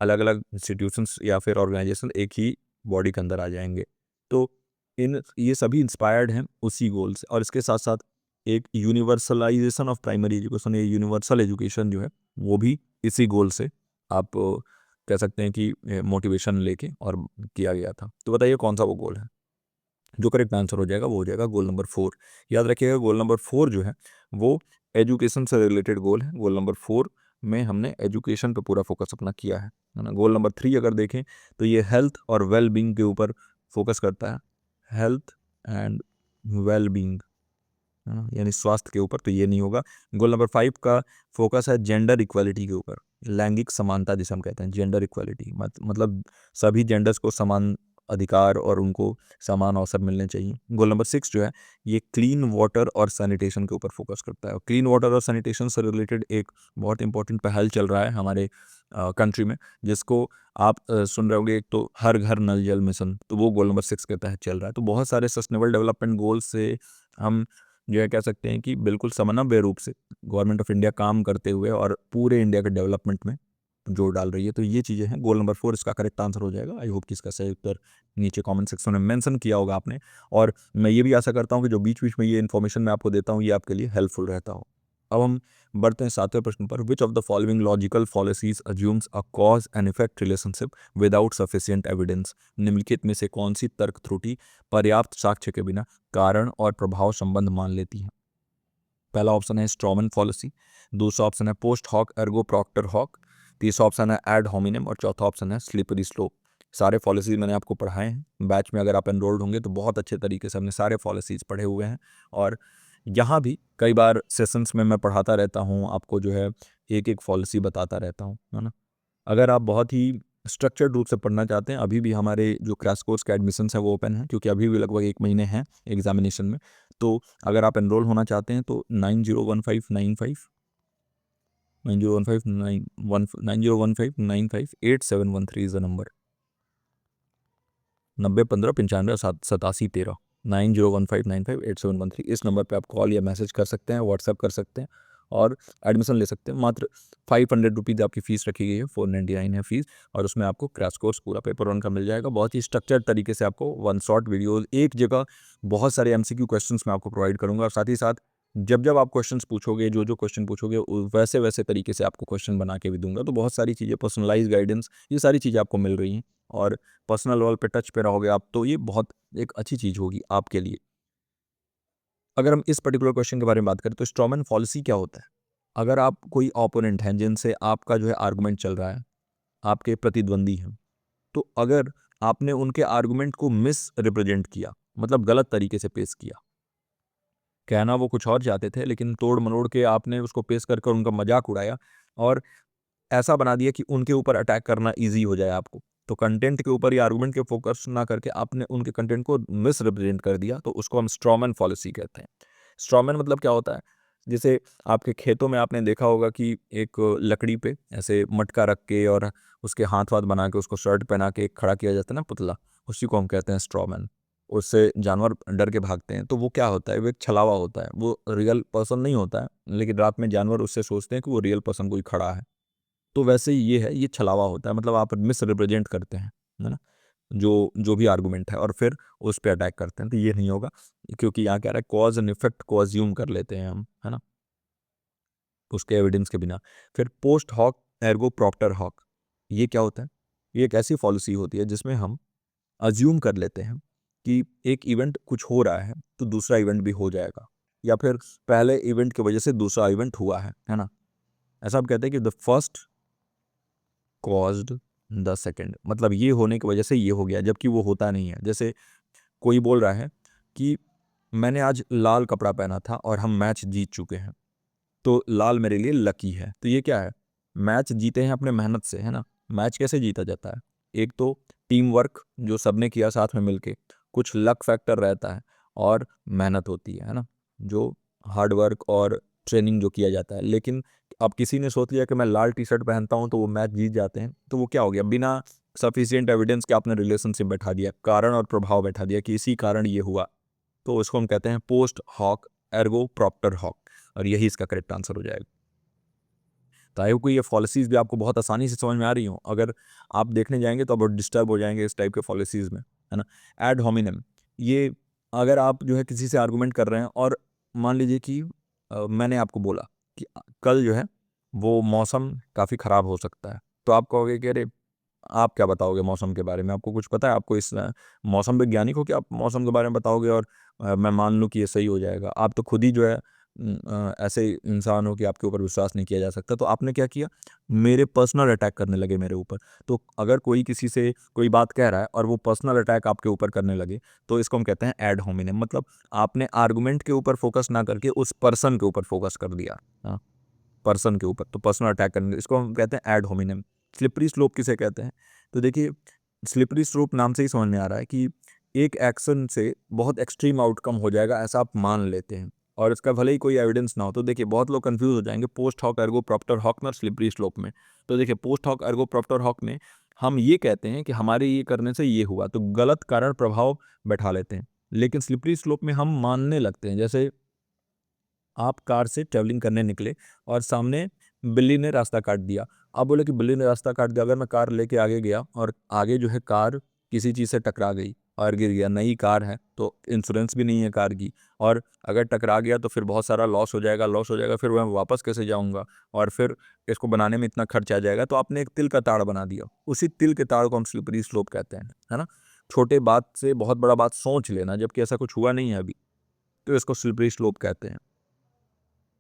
अलग अलग इंस्टीट्यूशंस या फिर ऑर्गेनाइजेशन एक ही बॉडी के अंदर आ जाएंगे। तो ये सभी इंस्पायर्ड हैं उसी गोल से, और इसके साथ साथ एक यूनिवर्सलाइजेशन ऑफ प्राइमरी एजुकेशन, ये यूनिवर्सल एजुकेशन जो है वो भी इसी गोल से आप कह सकते हैं कि मोटिवेशन लेके और किया गया था। तो बताइए कौन सा वो गोल है। जो करेक्ट आंसर हो जाएगा वो हो जाएगा गोल नंबर 4। याद रखिएगा गोल नंबर 4 जो है वो एजुकेशन से रिलेटेड गोल है। गोल नंबर 4 में हमने एजुकेशन पे पूरा फोकस अपना किया है ना। गोल नंबर 3 अगर देखें तो ये हेल्थ और वेल बींग के ऊपर फोकस करता है, हेल्थ एंड वेल बींग, है ना, यानी स्वास्थ्य के ऊपर, तो ये नहीं होगा। गोल नंबर 5 का फोकस है जेंडर इक्वालिटी के ऊपर, लैंगिक समानता जिसे हम कहते हैं, जेंडर इक्वालिटी मतलब सभी जेंडर्स को समान अधिकार और उनको समान अवसर मिलने चाहिए। गोल नंबर 6 जो है ये क्लीन वाटर और सैनिटेशन के ऊपर फोकस करता है। क्लीन वाटर और सैनिटेशन से रिलेटेड एक बहुत इंपॉर्टेंट पहल चल रहा है हमारे कंट्री में, जिसको आप सुन रहे होंगे, एक तो हर घर नल जल मिशन, तो वो गोल नंबर 6 के तहत चल रहा है। तो बहुत सारे सस्टेनेबल डेवलपमेंट गोल से हम जो है कह सकते हैं कि बिल्कुल समन्वय रूप से गवर्नमेंट ऑफ इंडिया काम करते हुए और पूरे इंडिया के डेवलपमेंट में जोर डाल रही है। तो ये चीज़ें हैं। गोल नंबर 4 इसका करेक्ट आंसर हो जाएगा। आई होप कि इसका सही उत्तर नीचे कमेंट सेक्शन में मेंशन किया होगा आपने, और मैं ये भी आशा करता हूँ कि जो बीच बीच में ये इन्फॉर्मेशन मैं आपको देता हूँ ये आपके लिए हेल्पफुल रहता हो। अब हम बढ़ते हैं 7वें प्रश्न पर। विच of the following logical policies assumes a cause and effect relationship without sufficient evidence. निम्नलिखित में से कौन सी तर्क त्रुटि पर्याप्त साक्ष्य के बिना कारण और प्रभाव संबंध मान लेती है। पहला ऑप्शन है स्ट्रॉमन पॉलिसी, दूसरा ऑप्शन है post hoc ergo propter hoc, तीसरा ऑप्शन है एड होमिनम और चौथा ऑप्शन है स्लिपरी स्लोप। सारे पॉलिसीज मैंने आपको पढ़ाए हैं बैच में, अगर आप एनरोल्ड होंगे तो बहुत अच्छे तरीके से हमने सारे पॉलिसीज पढ़े हुए हैं, और यहाँ भी कई बार सेशंस में मैं पढ़ाता रहता हूँ आपको, जो है एक एक पॉलिसी बताता रहता हूँ, है ना। अगर आप बहुत ही स्ट्रक्चर्ड रूप से पढ़ना चाहते हैं, अभी भी हमारे जो क्रैश कोर्स के एडमिशन है वो ओपन है, क्योंकि अभी भी लगभग 1 महीने हैं एग्जामिनेशन में। तो अगर आप एनरोल होना चाहते हैं तो 901595 इज़ द नंबर, 9015958713 9015958713 इस नंबर पे आप कॉल या मैसेज कर सकते हैं, व्हाट्सएप कर सकते हैं और एडमिशन ले सकते हैं। मात्र 500 रुपीज़ आपकी फ़ीस रखी गई है, 499 है फ़ीस, और उसमें आपको क्रैश कोर्स पूरा पेपर वन का मिल जाएगा। बहुत ही स्ट्रक्चर्ड तरीके से आपको वन शॉट वीडियोज़ एक जगह बहुत सारे एमसीक्यू क्वेश्चंस मैं आपको प्रोवाइड करूँगा, और साथ ही साथ जब जब आप क्वेश्चंस पूछोगे, जो जो क्वेश्चन पूछोगे वैसे वैसे तरीके से आपको क्वेश्चन बना के भी दूंगा। तो बहुत सारी चीज़ें, पर्सनलाइज गाइडेंस, ये सारी चीज़ें आपको मिल रही हैं, और पर्सनल लेवल पे टच पे रहोगे आप, तो ये बहुत एक अच्छी चीज़ होगी आपके लिए। अगर हम इस पर्टिकुलर क्वेश्चन के बारे में बात करें तो स्ट्रॉमैन फॉलिसी क्या होता है। अगर आप कोई ओपोनेंट हैं जिनसे आपका जो है आर्गुमेंट चल रहा है, आपके प्रतिद्वंदी हैं, तो अगर आपने उनके आर्गुमेंट को मिस रिप्रेजेंट किया, मतलब गलत तरीके से पेश किया, कहना वो कुछ और चाहते थे लेकिन तोड़ मरोड़ के आपने उसको पेश कर उनका मजाक उड़ाया और ऐसा बना दिया कि उनके ऊपर अटैक करना ईजी हो जाए आपको, तो कंटेंट के ऊपर या आर्गुमेंट के फोकस ना करके आपने उनके कंटेंट को मिस रिप्रेजेंट कर दिया, तो उसको हम स्ट्रॉमैन पॉलिसी कहते हैं। स्ट्रॉमैन मतलब क्या होता है, जैसे आपके खेतों में आपने देखा होगा कि एक लकड़ी पे ऐसे मटका रख के और उसके हाथ वाथ बना के उसको शर्ट पहना के खड़ा किया जाता है ना पुतला, उसी को हम कहते हैं स्ट्रॉमैन। उससे जानवर डर के भागते हैं, तो वो क्या होता है, वो एक छलावा होता है, वो रियल पर्सन नहीं होता है, लेकिन रात में जानवर उससे सोचते हैं कि वो रियल पर्सन कोई खड़ा है। तो वैसे ही ये है, ये छलावा होता है, मतलब आप मिस रिप्रेजेंट करते हैं, है ना, जो जो भी आर्गुमेंट है, और फिर उस पे अटैक करते हैं। तो ये नहीं होगा, क्योंकि यहाँ कह रहा है कॉज एंड इफेक्ट को अज्यूम कर लेते हैं हम, है ना। उसके एविडेंस के बिना। फिर पोस्ट हॉक एर्गो प्रॉप्टर हॉक, ये क्या होता है? ये एक ऐसी पॉलिसी होती है जिसमें हम अज्यूम कर लेते हैं कि एक इवेंट कुछ हो रहा है तो दूसरा इवेंट भी हो जाएगा, या फिर पहले इवेंट की वजह से दूसरा इवेंट हुआ है ना। ऐसा आप कहते हैं कि the first caused the second, मतलब ये होने की वजह से ये हो गया, जबकि वो होता नहीं है। जैसे कोई बोल रहा है कि मैंने आज लाल कपड़ा पहना था और हम मैच जीत चुके हैं, तो लाल मेरे लिए लकी है। तो ये क्या है? मैच जीते हैं अपने मेहनत से, है ना। मैच कैसे जीता जाता है? एक तो टीम वर्क जो सबने किया साथ में मिलके, कुछ लक फैक्टर रहता है, और मेहनत होती है ना, जो हार्ड वर्क और ट्रेनिंग जो किया जाता है। लेकिन अब किसी ने सोच लिया कि मैं लाल टी शर्ट पहनता हूँ तो वो मैच जीत जाते हैं, तो वो क्या हो गया? बिना सफिशिएंट एविडेंस के आपने रिलेशनशिप बैठा दिया, कारण और प्रभाव बैठा दिया कि इसी कारण ये हुआ। तो इसको हम कहते हैं पोस्ट हॉक एर्गो प्रॉप्टर हॉक, और यही इसका करेक्ट आंसर हो जाएगा। तो आई होप को ये पॉलिसीज़ भी आपको बहुत आसानी से समझ में आ रही हो। अगर आप देखने जाएंगे तो आप बहुत डिस्टर्ब हो जाएंगे इस टाइप के पॉलिसीज़ में, है ना। एड होमिनम, ये अगर आप जो है किसी से आर्गूमेंट कर रहे हैं और मान लीजिए कि मैंने आपको बोला कि कल जो है वो मौसम काफ़ी ख़राब हो सकता है, तो आप कहोगे कि अरे आप क्या बताओगे मौसम के बारे में? आपको कुछ पता है? आपको इस मौसम वैज्ञानिक हो कि आप मौसम के बारे में बताओगे और मैं मान लूँ कि ये सही हो जाएगा? आप तो खुद ही जो है ऐसे इंसान हो कि आपके ऊपर विश्वास नहीं किया जा सकता। तो आपने क्या किया? मेरे पर्सनल अटैक करने लगे मेरे ऊपर। तो अगर कोई किसी से कोई बात कह रहा है और वो पर्सनल अटैक आपके ऊपर करने लगे, तो इसको हम कहते हैं एड होमिनेम। मतलब आपने आर्गुमेंट के ऊपर फोकस ना करके उस पर्सन के ऊपर फोकस कर दिया। हाँ, पर्सन के ऊपर, तो पर्सनल अटैक करने, इसको हम कहते हैं एड होमिनेम। स्लिपरी स्लोप किसे कहते हैं? तो देखिए, स्लिपरी स्लोप नाम से ही समझ में आ रहा है कि एक एक्शन से बहुत एक्सट्रीम आउटकम हो जाएगा, ऐसा आप मान लेते हैं, और इसका भले ही कोई एविडेंस ना हो। तो देखिए, बहुत लोग कंफ्यूज हो जाएंगे पोस्ट हॉक एर्गो प्रॉप्टर हॉक में और स्लिपरी स्लोप में। तो देखिए, पोस्ट हॉक एर्गो प्रॉप्टर हॉक में हम ये कहते हैं कि हमारे ये करने से ये हुआ, तो गलत कारण प्रभाव बैठा लेते हैं। लेकिन स्लिपरी स्लोप में हम मानने लगते हैं। जैसे आप कार से ट्रैवलिंग करने निकले और सामने बिल्ली ने रास्ता काट दिया। आप बोले कि बिल्ली ने रास्ता काट दिया, अगर मैं कार लेके आगे गया और आगे जो है कार किसी चीज़ से टकरा गई और गिर गया, नई कार है तो इंश्योरेंस भी नहीं है कार की, और अगर टकरा गया तो फिर बहुत सारा लॉस हो जाएगा, फिर मैं वापस कैसे जाऊंगा, और फिर इसको बनाने में इतना खर्च आ जाएगा। तो आपने एक तिल का ताड़ बना दिया। उसी तिल के ताड़ को हम स्लिपरी स्लोप कहते हैं, है ना। छोटे बात से बहुत बड़ा बात सोच लेना, जबकि ऐसा कुछ हुआ नहीं है अभी, तो इसको स्लिपरी स्लोप कहते हैं।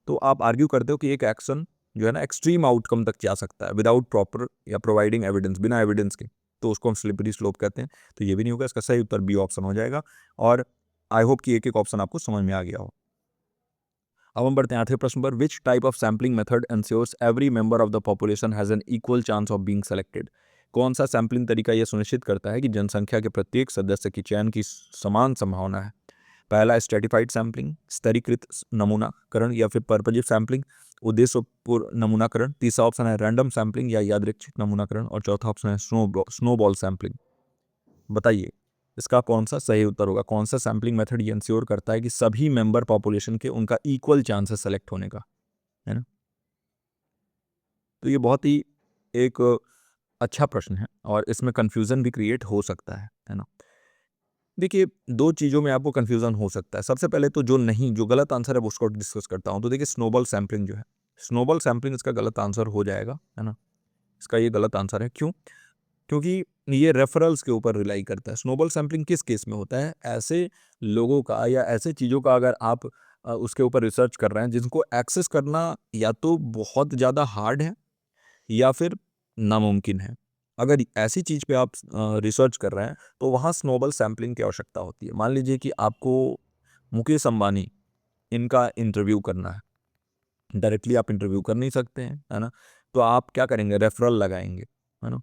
तो आप आर्ग्यू करते हो कि एक एक्शन जो है ना एक्सट्रीम आउटकम तक जा सकता है विदाउट प्रॉपर या प्रोवाइडिंग एविडेंस, बिना एविडेंस के, तो उसको हम स्लिपरी स्लोप कहते हैं। तो ये भी नहीं होगा, इसका सही उत्तर बी ऑप्शन हो जाएगा। और आई होप कि एक एक ऑप्शन आपको समझ में आ गया हो। अब हम बढ़ते हैं आठवें प्रश्न पर। Which type of sampling method ensures every member of the population has an equal chance of being selected? कौन सा सैम्पलिंग तरीका यह सुनिश्चित करता है कि जनसंख्या के प्रत्येक सदस्य की चयन की समान संभावना है? पहला स्ट्रेटिफाइड सैम्पलिंग, स्तरीकृत नमूनाकरण, या फिर पर्पजिव सैम्पलिंग, उद्देश्यपूर्ण नमूनाकरण। तीसरा ऑप्शन है रैंडम सैम्पलिंग या यादृच्छिक नमूनाकरण, और चौथा ऑप्शन है स्नोबॉल सैम्पलिंग। बताइए इसका कौन सा सही उत्तर होगा? कौन सा सैम्पलिंग मेथड ये इंश्योर करता है कि सभी मेंबर पॉपुलेशन के उनका इक्वल चांस है सेलेक्ट होने का, है ना। तो ये बहुत ही एक अच्छा प्रश्न है और इसमें कंफ्यूजन भी क्रिएट हो सकता है ना। देखिए, दो चीज़ों में आपको कन्फ्यूज़न हो सकता है। सबसे पहले तो जो गलत आंसर है वो उसको डिस्कस करता हूँ। तो देखिए, स्नोबॉल सैम्पलिंग जो है, स्नोबॉल सैम्पलिंग इसका गलत आंसर हो जाएगा, है ना। इसका ये गलत आंसर है। क्यों? क्योंकि ये रेफरल्स के ऊपर रिलाई करता है। स्नोबॉल सैम्पलिंग किस केस में होता है? ऐसे लोगों का या ऐसे चीज़ों का अगर आप उसके ऊपर रिसर्च कर रहे हैं जिनको एक्सेस करना या तो बहुत ज़्यादा हार्ड है या फिर नामुमकिन है। अगर ऐसी चीज़ पे आप रिसर्च कर रहे हैं तो वहाँ स्नोबॉल सैम्पलिंग की आवश्यकता होती है। मान लीजिए कि आपको मुकेश अंबानी इनका इंटरव्यू करना है, डायरेक्टली आप इंटरव्यू कर नहीं सकते हैं, है ना। तो आप क्या करेंगे? रेफरल लगाएंगे, है ना।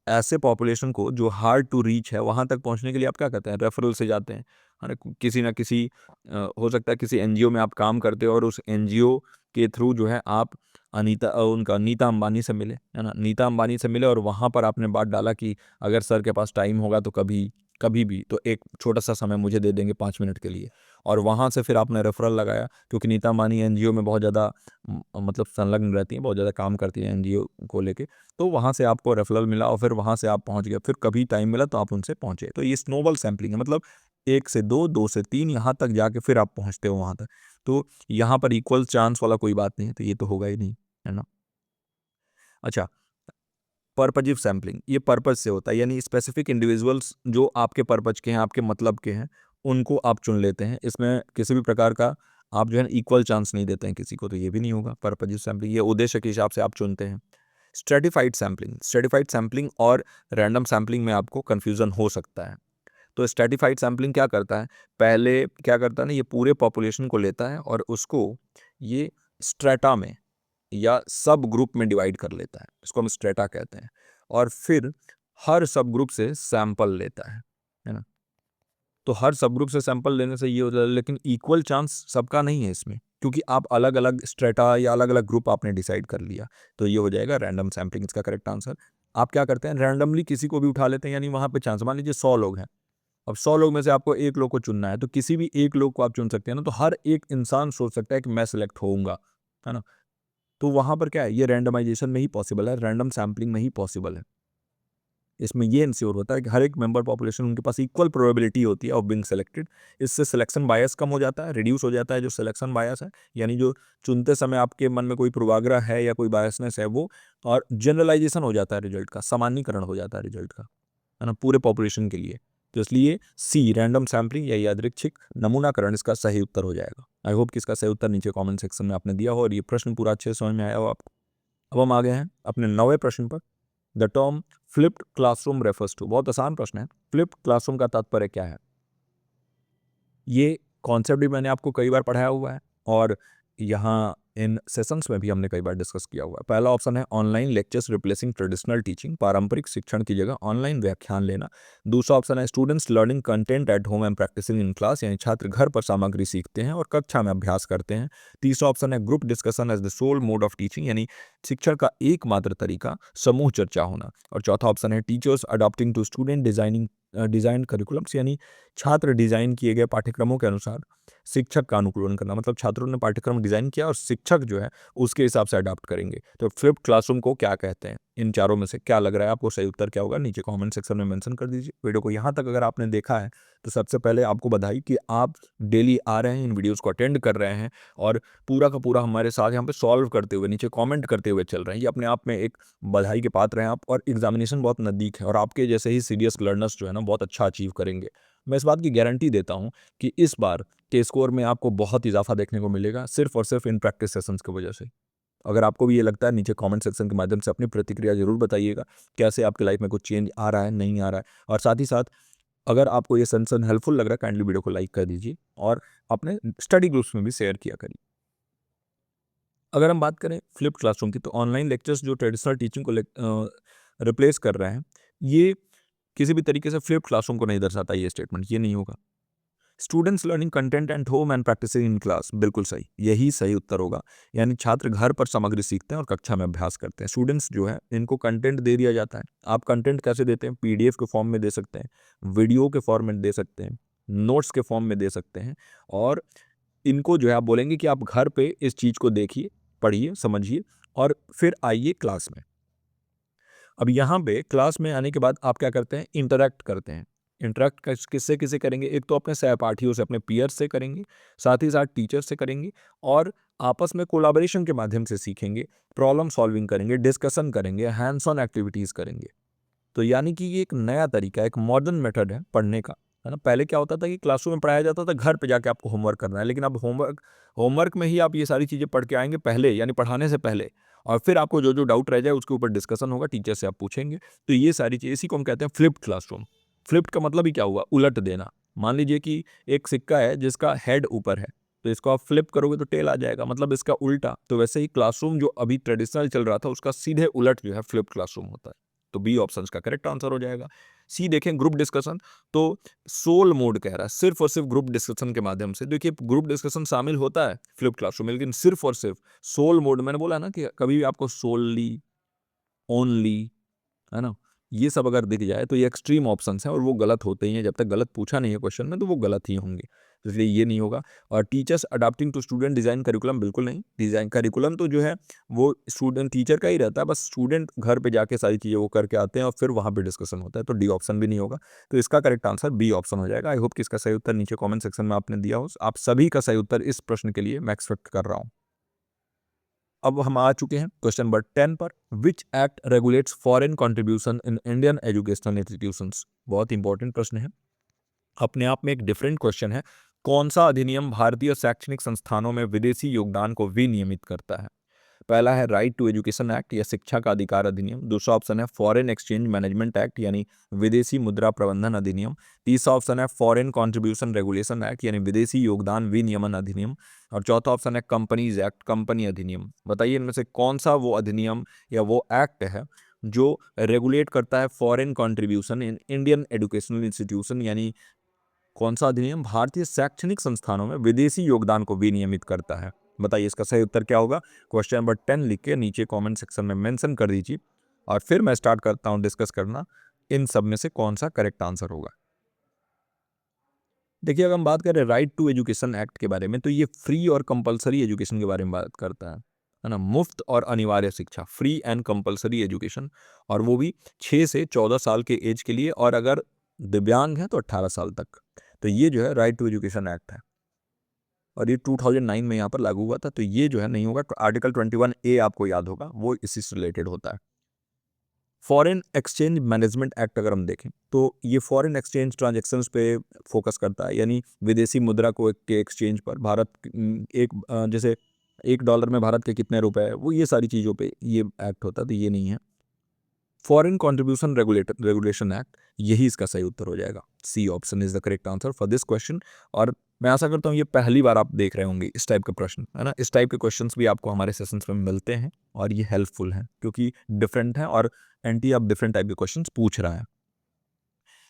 ऐसे पॉपुलेशन को जो हार्ड टू रीच है वहाँ तक पहुँचने के लिए आप क्या करते हैं? रेफरल से जाते हैं, है ना। किसी ना किसी हो सकता है किसी एनजीओ में आप काम करते हो और उस एनजीओ के थ्रू जो है आप उनका नीता अंबानी से मिले, है ना। नीता अंबानी से मिले और वहाँ पर आपने बात डाला कि अगर सर के पास टाइम होगा तो कभी कभी भी तो एक छोटा सा समय मुझे दे देंगे 5 मिनट के लिए। और वहाँ से फिर आपने रेफरल लगाया, क्योंकि नीता अंबानी एनजीओ में बहुत ज़्यादा मतलब संलग्न रहती हैं, बहुत ज़्यादा काम करती हैं एनजीओ को लेके। तो वहाँ से आपको रेफरल मिला और फिर वहाँ से आप पहुँच गए, फिर कभी टाइम मिला तो आप उनसे पहुँचे। तो ये स्नोबॉल सैम्पलिंग है, मतलब 1 से 2, 2 से 3, यहाँ तक जाके फिर आप पहुँचते हो वहाँ तक। तो यहाँ पर इक्वल चांस वाला कोई बात नहीं है, तो ये तो होगा ही नहीं, है ना। अच्छा, पर्पजिव सैम्पलिंग, ये पर्पज से होता है, यानी स्पेसिफिक इंडिविजुअल्स जो आपके पर्पज के हैं, आपके मतलब के हैं, उनको आप चुन लेते हैं। इसमें किसी भी प्रकार का आप जो है इक्वल चांस नहीं देते हैं किसी को, तो ये भी नहीं होगा पर्पजिव सैम्पलिंग, ये उद्देश्य के हिसाब से आप चुनते हैं। स्ट्रेटिफाइड सैम्पलिंग, स्ट्रेटिफाइड सैम्पलिंग और रैंडम सैम्पलिंग में आपको कन्फ्यूजन हो सकता है। तो स्ट्रेटिफाइड सैम्पलिंग क्या करता है, पहले क्या करता है ना, ये पूरे पॉपुलेशन को लेता है और उसको ये स्ट्रेटा में या सब ग्रुप में डिवाइड कर लेता है, इसको हम स्ट्रेटा कहते हैं, और फिर हर सब ग्रुप से सैंपल लेता है ना। तो हर सब ग्रुप से सैंपल लेने से ये होता है, लेकिन इक्वल चांस सबका नहीं है इसमें, क्योंकि आप अलग अलग स्ट्रेटा या अलग अलग ग्रुप आपने डिसाइड कर लिया, तो ये हो जाएगा रैंडम सैम्पलिंग इसका करेक्ट आंसर। आप क्या करते हैं, रैंडमली किसी को भी उठा लेते हैं, यानी वहां पे चांस, मान लीजिए 100 लोग हैं, अब 100 लोग में से आपको एक लोग को चुनना है, तो किसी भी एक लोग को आप चुन सकते हैं ना, तो हर एक इंसान सोच सकता है कि मैं सिलेक्ट होऊंगा, है ना। तो वहां पर क्या है, ये रैंडमाइजेशन में ही पॉसिबल है, रैंडम सैम्पलिंग में ही पॉसिबल है। इसमें ये इंश्योर होता है कि हर एक मेंबर पॉपुलेशन उनके पास इक्वल प्रोबेबिलिटी होती है ऑफ बीइंग सेलेक्टेड। इससे सिलेक्शन बायस कम हो जाता है, रिड्यूस हो जाता है जो सिलेक्शन बायस है, यानी जो चुनते समय आपके मन में कोई पूर्वाग्रह है या कोई बायसनेस है वो, और जनरलाइजेशन हो जाता है रिजल्ट का, सामान्यीकरण हो जाता है रिजल्ट का, है ना, पूरे पॉपुलेशन के लिए। तो इसलिए सी, रैंडम सैम्पलिंग या यादृच्छिक नमूनाकरण इसका सही उत्तर हो जाएगा। आई होप कि इसका सही उत्तर नीचे कमेंट सेक्शन में आपने दिया हो और ये प्रश्न पूरा अच्छे से समझ में आया हो आपको। अब हम आ गए हैं अपने 9वें प्रश्न पर। The term flipped classroom refers to, बहुत आसान प्रश्न है, फ्लिप्ड क्लासरूम का तात्पर्य क्या है। ये कॉन्सेप्ट भी मैंने आपको कई बार पढ़ाया हुआ है और यहाँ इन सेशंस में भी हमने कई बार डिस्कस किया हुआ है। पहला ऑप्शन है online lectures replacing traditional teaching, पारंपरिक शिक्षण की जगह ऑनलाइन व्याख्यान लेना। दूसरा ऑप्शन है students learning content at home and practising in class, यानी छात्र घर पर सामग्री सीखते हैं और कक्षा में अभ्यास करते हैं। तीसरा ऑप्शन है group discussion as the sole mode of teaching, यानी शिक्षण का एकमात्र तरीका समूह चर्चा होना। और चौथा ऑप्शन है teachers adopting to student design curriculums, यानी छात्र डिजाइन किए गए पाठ्यक्रमों के अनुसार शिक्षक का अनुकूलन करना, मतलब छात्रों ने पाठ्यक्रम डिजाइन किया और शिक्षक जो है उसके हिसाब से अडॉप्ट करेंगे। तो फ्लिप्ड क्लासरूम को क्या कहते हैं, इन चारों में से क्या लग रहा है आपको सही उत्तर क्या होगा, नीचे कमेंट सेक्शन में मेंशन कर दीजिए। वीडियो को यहाँ तक अगर आपने देखा है तो सबसे पहले आपको बधाई कि आप डेली आ रहे हैं, इन वीडियोस को अटेंड कर रहे हैं और पूरा का पूरा हमारे साथ यहाँ पे सॉल्व करते हुए, नीचे कमेंट करते हुए चल रहे हैं। ये अपने आप में एक बधाई के पात्र हैं आप, और एग्जामिनेशन बहुत नज़दीक है और आपके जैसे ही सीरियस लर्नर्स जो है ना बहुत अच्छा अचीव करेंगे। मैं इस बात की गारंटी देता हूँ कि इस बार के स्कोर में आपको बहुत इजाफा देखने को मिलेगा, सिर्फ और सिर्फ इन प्रैक्टिस सेशंस की वजह से। अगर आपको भी ये लगता है, नीचे कमेंट सेक्शन के माध्यम से अपनी प्रतिक्रिया जरूर बताइएगा, कैसे आपकी लाइफ में कुछ चेंज आ रहा है, नहीं आ रहा है। और साथ ही साथ अगर आपको ये सेशन हेल्पफुल लग रहा है, काइंडली वीडियो को लाइक कर दीजिए और अपने स्टडी ग्रुप्स में भी शेयर किया करिए। अगर हम बात करें फ्लिप्ड क्लासरूम की, तो ऑनलाइन लेक्चर्स जो ट्रेडिशनल टीचिंग को रिप्लेस कर रहे हैं, ये किसी भी तरीके से फ्लिप्ड क्लासरूम को नहीं दर्शाता। ये स्टेटमेंट ये नहीं होगा। Students learning content at home and practising in class, बिल्कुल सही, यही सही उत्तर होगा। यानी छात्र घर पर सामग्री सीखते हैं और कक्षा में अभ्यास करते हैं। स्टूडेंट्स जो है इनको कंटेंट दे दिया जाता है। आप कंटेंट कैसे देते हैं, पीडीएफ के फॉर्म में दे सकते हैं, वीडियो के फॉर्म में दे सकते हैं, नोट्स के फॉर्म में दे सकते हैं, और इनको जो है आप बोलेंगे कि आप घर पे इस चीज़ को देखिए, पढ़िए, समझिए और फिर आइए क्लास में। अब यहाँ पे क्लास में आने के बाद आप क्या करते हैं, इंटरैक्ट करते हैं। इंटरैक्ट किससे किससे करेंगे, एक तो अपने सहपाठियों से, अपने पीयर्स से करेंगे, साथ ही साथ टीचर से करेंगे, और आपस में कोलाबोरेशन के माध्यम से सीखेंगे, प्रॉब्लम सॉल्विंग करेंगे, डिस्कशन करेंगे, हैंड्स ऑन एक्टिविटीज़ करेंगे। तो यानी कि ये एक नया तरीका, एक मॉडर्न मेथड है पढ़ने का, है ना। पहले क्या होता था कि क्लासरूम में पढ़ाया जाता था, घर पे जाके आपको होमवर्क करना है, लेकिन अब होमवर्क होमवर्क में ही आप ये सारी चीज़ें पढ़ के आएंगे पहले, यानी पढ़ाने से पहले, और फिर आपको जो जो डाउट रह जाए उसके ऊपर डिस्कशन होगा, टीचर से आप पूछेंगे। तो ये सारी चीज़, इसी को हम कहते हैं फ्लिप्ड क्लासरूम। फ्लिप्ड का मतलब ही क्या हुआ, उलट देना। मान लीजिए कि एक सिक्का है जिसका हेड ऊपर है, तो इसको आप फ्लिप करोगे तो टेल आ जाएगा, मतलब इसका उल्टा। तो वैसे ही क्लासरूम जो अभी ट्रेडिशनल चल रहा था उसका सीधे उलट जो है फ्लिप्ड क्लासरूम होता है। तो बी ऑप्शन का करेक्ट आंसर हो जाएगा। सी देखें, ग्रुप डिस्कशन, तो सोल मोड कह रहा है, सिर्फ और सिर्फ ग्रुप डिस्कशन के माध्यम से। देखिए ग्रुप डिस्कशन शामिल होता है फ्लिप क्लासरूम में, लेकिन सिर्फ और सिर्फ सोल मोड, मैंने बोला ना कि कभी भी आपको सोलली, ओनली, है ना, ये सब अगर दिख जाए तो ये एक्सट्रीम ऑप्शंस हैं और वो गलत होते ही हैं। जब तक गलत पूछा नहीं है क्वेश्चन में तो वो गलत ही होंगे। तो इसलिए ये नहीं होगा। और teachers adapting to student design curriculum, बिल्कुल नहीं। डिज़ाइन करिकुलम तो जो है वो स्टूडेंट टीचर का ही रहता है, बस स्टूडेंट घर पे जाके सारी चीज़ें वो करके आते हैं और फिर वहाँ पे डिस्कशन होता है। तो डी ऑप्शन भी नहीं होगा। तो इसका करेक्ट आंसर बी ऑप्शन हो जाएगा। आई होप कि इसका सही उत्तर नीचे कमेंट सेक्शन में आपने दिया हो। आप सभी का सही उत्तर इस प्रश्न के लिए मैं एक्सपेक्ट कर रहा हूँ। अब हम आ चुके हैं क्वेश्चन नंबर 10 पर। Which act regulates foreign contribution in Indian educational institutions. बहुत इंपॉर्टेंट प्रश्न है, अपने आप में एक डिफरेंट क्वेश्चन है। कौन सा अधिनियम भारतीय शैक्षणिक संस्थानों में विदेशी योगदान को विनियमित करता है? पहला है राइट टू एजुकेशन एक्ट या शिक्षा का अधिकार अधिनियम। दूसरा ऑप्शन है फॉरेन एक्सचेंज मैनेजमेंट एक्ट यानी विदेशी मुद्रा प्रबंधन अधिनियम। तीसरा ऑप्शन है फॉरेन कंट्रीब्यूशन रेगुलेशन एक्ट यानी विदेशी योगदान विनियमन अधिनियम। और चौथा ऑप्शन है कंपनीज एक्ट, कंपनी अधिनियम। बताइए इनमें से कौन सा वो अधिनियम या वो एक्ट है जो रेगुलेट करता है foreign contribution in Indian educational institution, यानी कौन सा अधिनियम भारतीय शैक्षणिक संस्थानों में विदेशी योगदान को विनियमित करता है? बताइए इसका सही उत्तर क्या होगा। क्वेश्चन नंबर 10 लिख के नीचे कमेंट सेक्शन में मेंशन कर दीजिए और फिर मैं स्टार्ट करता हूं डिस्कस करना इन सब में से कौन सा करेक्ट आंसर होगा। देखिए, अगर हम बात करें राइट टू एजुकेशन एक्ट के बारे में, तो ये फ्री और कंपलसरी एजुकेशन के बारे में बात करता है ना। मुफ्त और अनिवार्य शिक्षा, फ्री एंड कंपलसरी एजुकेशन, और वो भी 6 से 14 साल के एज के लिए, और अगर दिव्यांग हैं तो 18 साल तक। तो ये जो है राइट टू एजुकेशन एक्ट है और ये 2009 में यहाँ पर लागू हुआ था। तो ये जो है नहीं होगा। तो आर्टिकल 21A आपको याद होगा, वो इसी से रिलेटेड होता है। फॉरेन एक्सचेंज मैनेजमेंट एक्ट अगर हम देखें तो ये फॉरेन एक्सचेंज ट्रांजैक्शंस पे फोकस करता है, यानी विदेशी मुद्रा को के एक्सचेंज पर। भारत जैसे $1 में भारत के कितने रुपए है, वो ये सारी चीज़ों पे ये एक्ट होता है। तो ये नहीं है। फॉरेन कंट्रीब्यूशन रेगुलेशन एक्ट, यही इसका सही उत्तर हो जाएगा। C option is the correct answer for this question. और मैं आशा करता हूँ ये पहली बार आप देख रहे होंगे इस टाइप के प्रश्न, है ना। इस टाइप के क्वेश्चंस भी आपको हमारे सेशंस में मिलते हैं और ये हेल्पफुल हैं क्योंकि डिफरेंट है और एनटी अब डिफरेंट टाइप के क्वेश्चंस पूछ रहा है।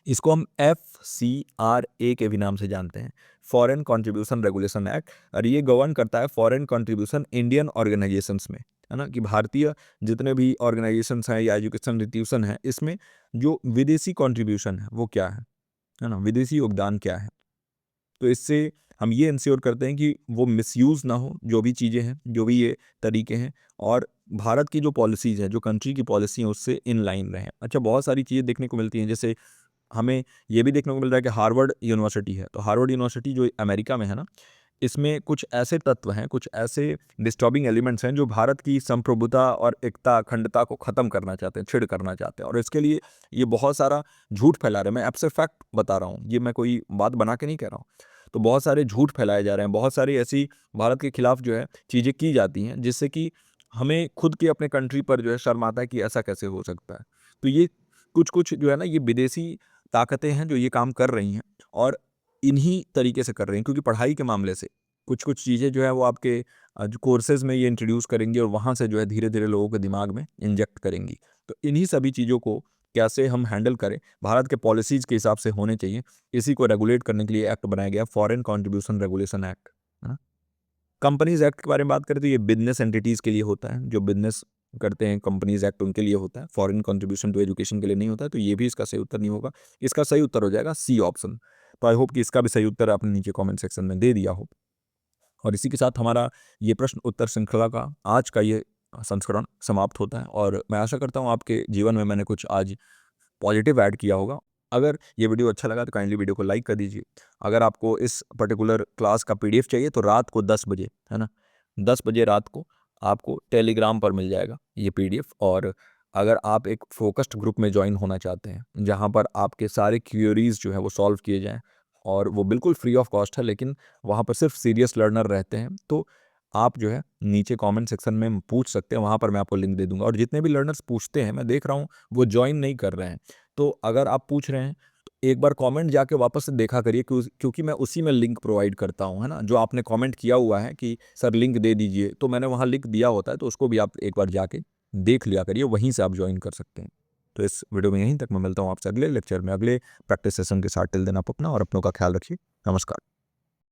इसको हम FCRA के भी नाम से जानते हैं, फॉरेन कंट्रीब्यूशन रेगुलेशन एक्ट। और ये गवर्न करता है फॉरेन कंट्रीब्यूशन इंडियन ऑर्गेनाइजेशंस में, है ना, कि भारतीय जितने भी ऑर्गेनाइजेशंस हैं या एजुकेशन इंस्टीट्यूशन है, इसमें जो विदेशी कंट्रीब्यूशन है वो क्या है ना, विदेशी योगदान क्या है। तो इससे हम ये इंश्योर करते हैं कि वो मिसयूज़ ना हो, जो भी चीज़ें हैं, जो भी ये तरीके हैं, और भारत की जो पॉलिसीज़ हैं, जो कंट्री की पॉलिसी हैं, उससे इन लाइन रहें। अच्छा, बहुत सारी चीज़ें देखने को मिलती हैं, जैसे हमें ये भी देखने को मिल रहा है कि हार्वर्ड यूनिवर्सिटी है, तो हार्वर्ड यूनिवर्सिटी जो अमेरिका में है ना, इसमें कुछ ऐसे तत्व हैं, कुछ ऐसे डिस्टर्बिंग एलिमेंट्स हैं जो भारत की संप्रभुता और एकता, अखंडता को ख़त्म करना चाहते हैं, छिड़ करना चाहते हैं, और इसके लिए ये बहुत सारा झूठ फैला रहे हैं। मैं आपसे फैक्ट बता रहा हूँ, ये मैं कोई बात बना के नहीं कह रहा हूँ। तो बहुत सारे झूठ फैलाए जा रहे हैं, बहुत सारी ऐसी भारत के खिलाफ जो है चीज़ें की जाती हैं, जिससे कि हमें खुद की अपने कंट्री पर जो है शर्म आता है कि ऐसा कैसे हो सकता है। तो ये कुछ जो है ना, ये विदेशी ताकतें हैं जो ये काम कर रही हैं, और इन्हीं तरीके से कर रही हैं, क्योंकि पढ़ाई के मामले से कुछ चीज़ें जो है वो आपके जो कोर्सेज़ में ये इंट्रोड्यूस करेंगी और वहाँ से जो है धीरे-धीरे लोगों के दिमाग में इंजेक्ट करेंगी। तो इन्हीं सभी चीज़ों को कैसे हम हैंडल करें, भारत के पॉलिसीज़ के हिसाब से होने चाहिए, इसी को रेगुलेट करने के लिए एक्ट बनाया गया, फॉरेन कंट्रीब्यूशन रेगुलेशन एक्ट, है ना। कंपनीज़ एक्ट के बारे में बात करें तो ये बिज़नेस एंटिटीज़ के लिए होता है, जो बिज़नेस करते हैं, कंपनीज़ एक्ट उनके लिए होता है, फॉरेन कंट्रीब्यूशन टू एजुकेशन के लिए नहीं होता है। तो ये भी इसका सही उत्तर नहीं होगा। इसका सही उत्तर हो जाएगा सी ऑप्शन। तो आई होप कि इसका भी सही उत्तर आपने नीचे कमेंट सेक्शन में दे दिया हो। और इसी के साथ हमारा ये प्रश्न उत्तर श्रृंखला का आज का ये संस्करण समाप्त होता है, और मैं आशा करता हूँ आपके जीवन में मैंने कुछ आज पॉजिटिव ऐड किया होगा। अगर ये वीडियो अच्छा लगा तो काइंडली वीडियो को लाइक कर दीजिए। अगर आपको इस पर्टिकुलर क्लास का PDF चाहिए तो रात को 10 बजे, है ना, 10 बजे रात को आपको टेलीग्राम पर मिल जाएगा ये PDF। और अगर आप एक फोकस्ड ग्रुप में ज्वाइन होना चाहते हैं, जहाँ पर आपके सारे क्वेरीज जो है वो सॉल्व किए जाएँ, और वो बिल्कुल फ्री ऑफ कॉस्ट है, लेकिन वहाँ पर सिर्फ सीरियस लर्नर रहते हैं, तो आप जो है नीचे कमेंट सेक्शन में पूछ सकते हैं, वहाँ पर मैं आपको लिंक दे दूँगा। और जितने भी लर्नर्स पूछते हैं, मैं देख रहा हूँ वो ज्वाइन नहीं कर रहे हैं। तो अगर आप पूछ रहे हैं तो एक बार कमेंट जाके वापस से देखा करिए, क्योंकि मैं उसी में लिंक प्रोवाइड करता हूँ, है ना। जो आपने कमेंट किया हुआ है कि सर लिंक दे दीजिए, तो मैंने वहाँ लिंक दिया होता है, तो उसको भी आप एक बार जाके देख लिया करिए, वहीं से आप ज्वाइन कर सकते हैं। तो इस वीडियो में यहीं तक। मैं मिलता हूँ आपसे अगले लेक्चर में, अगले प्रैक्टिस सेशन के साथ। टिल देन आप अपना और अपनों का ख्याल रखिए। नमस्कार।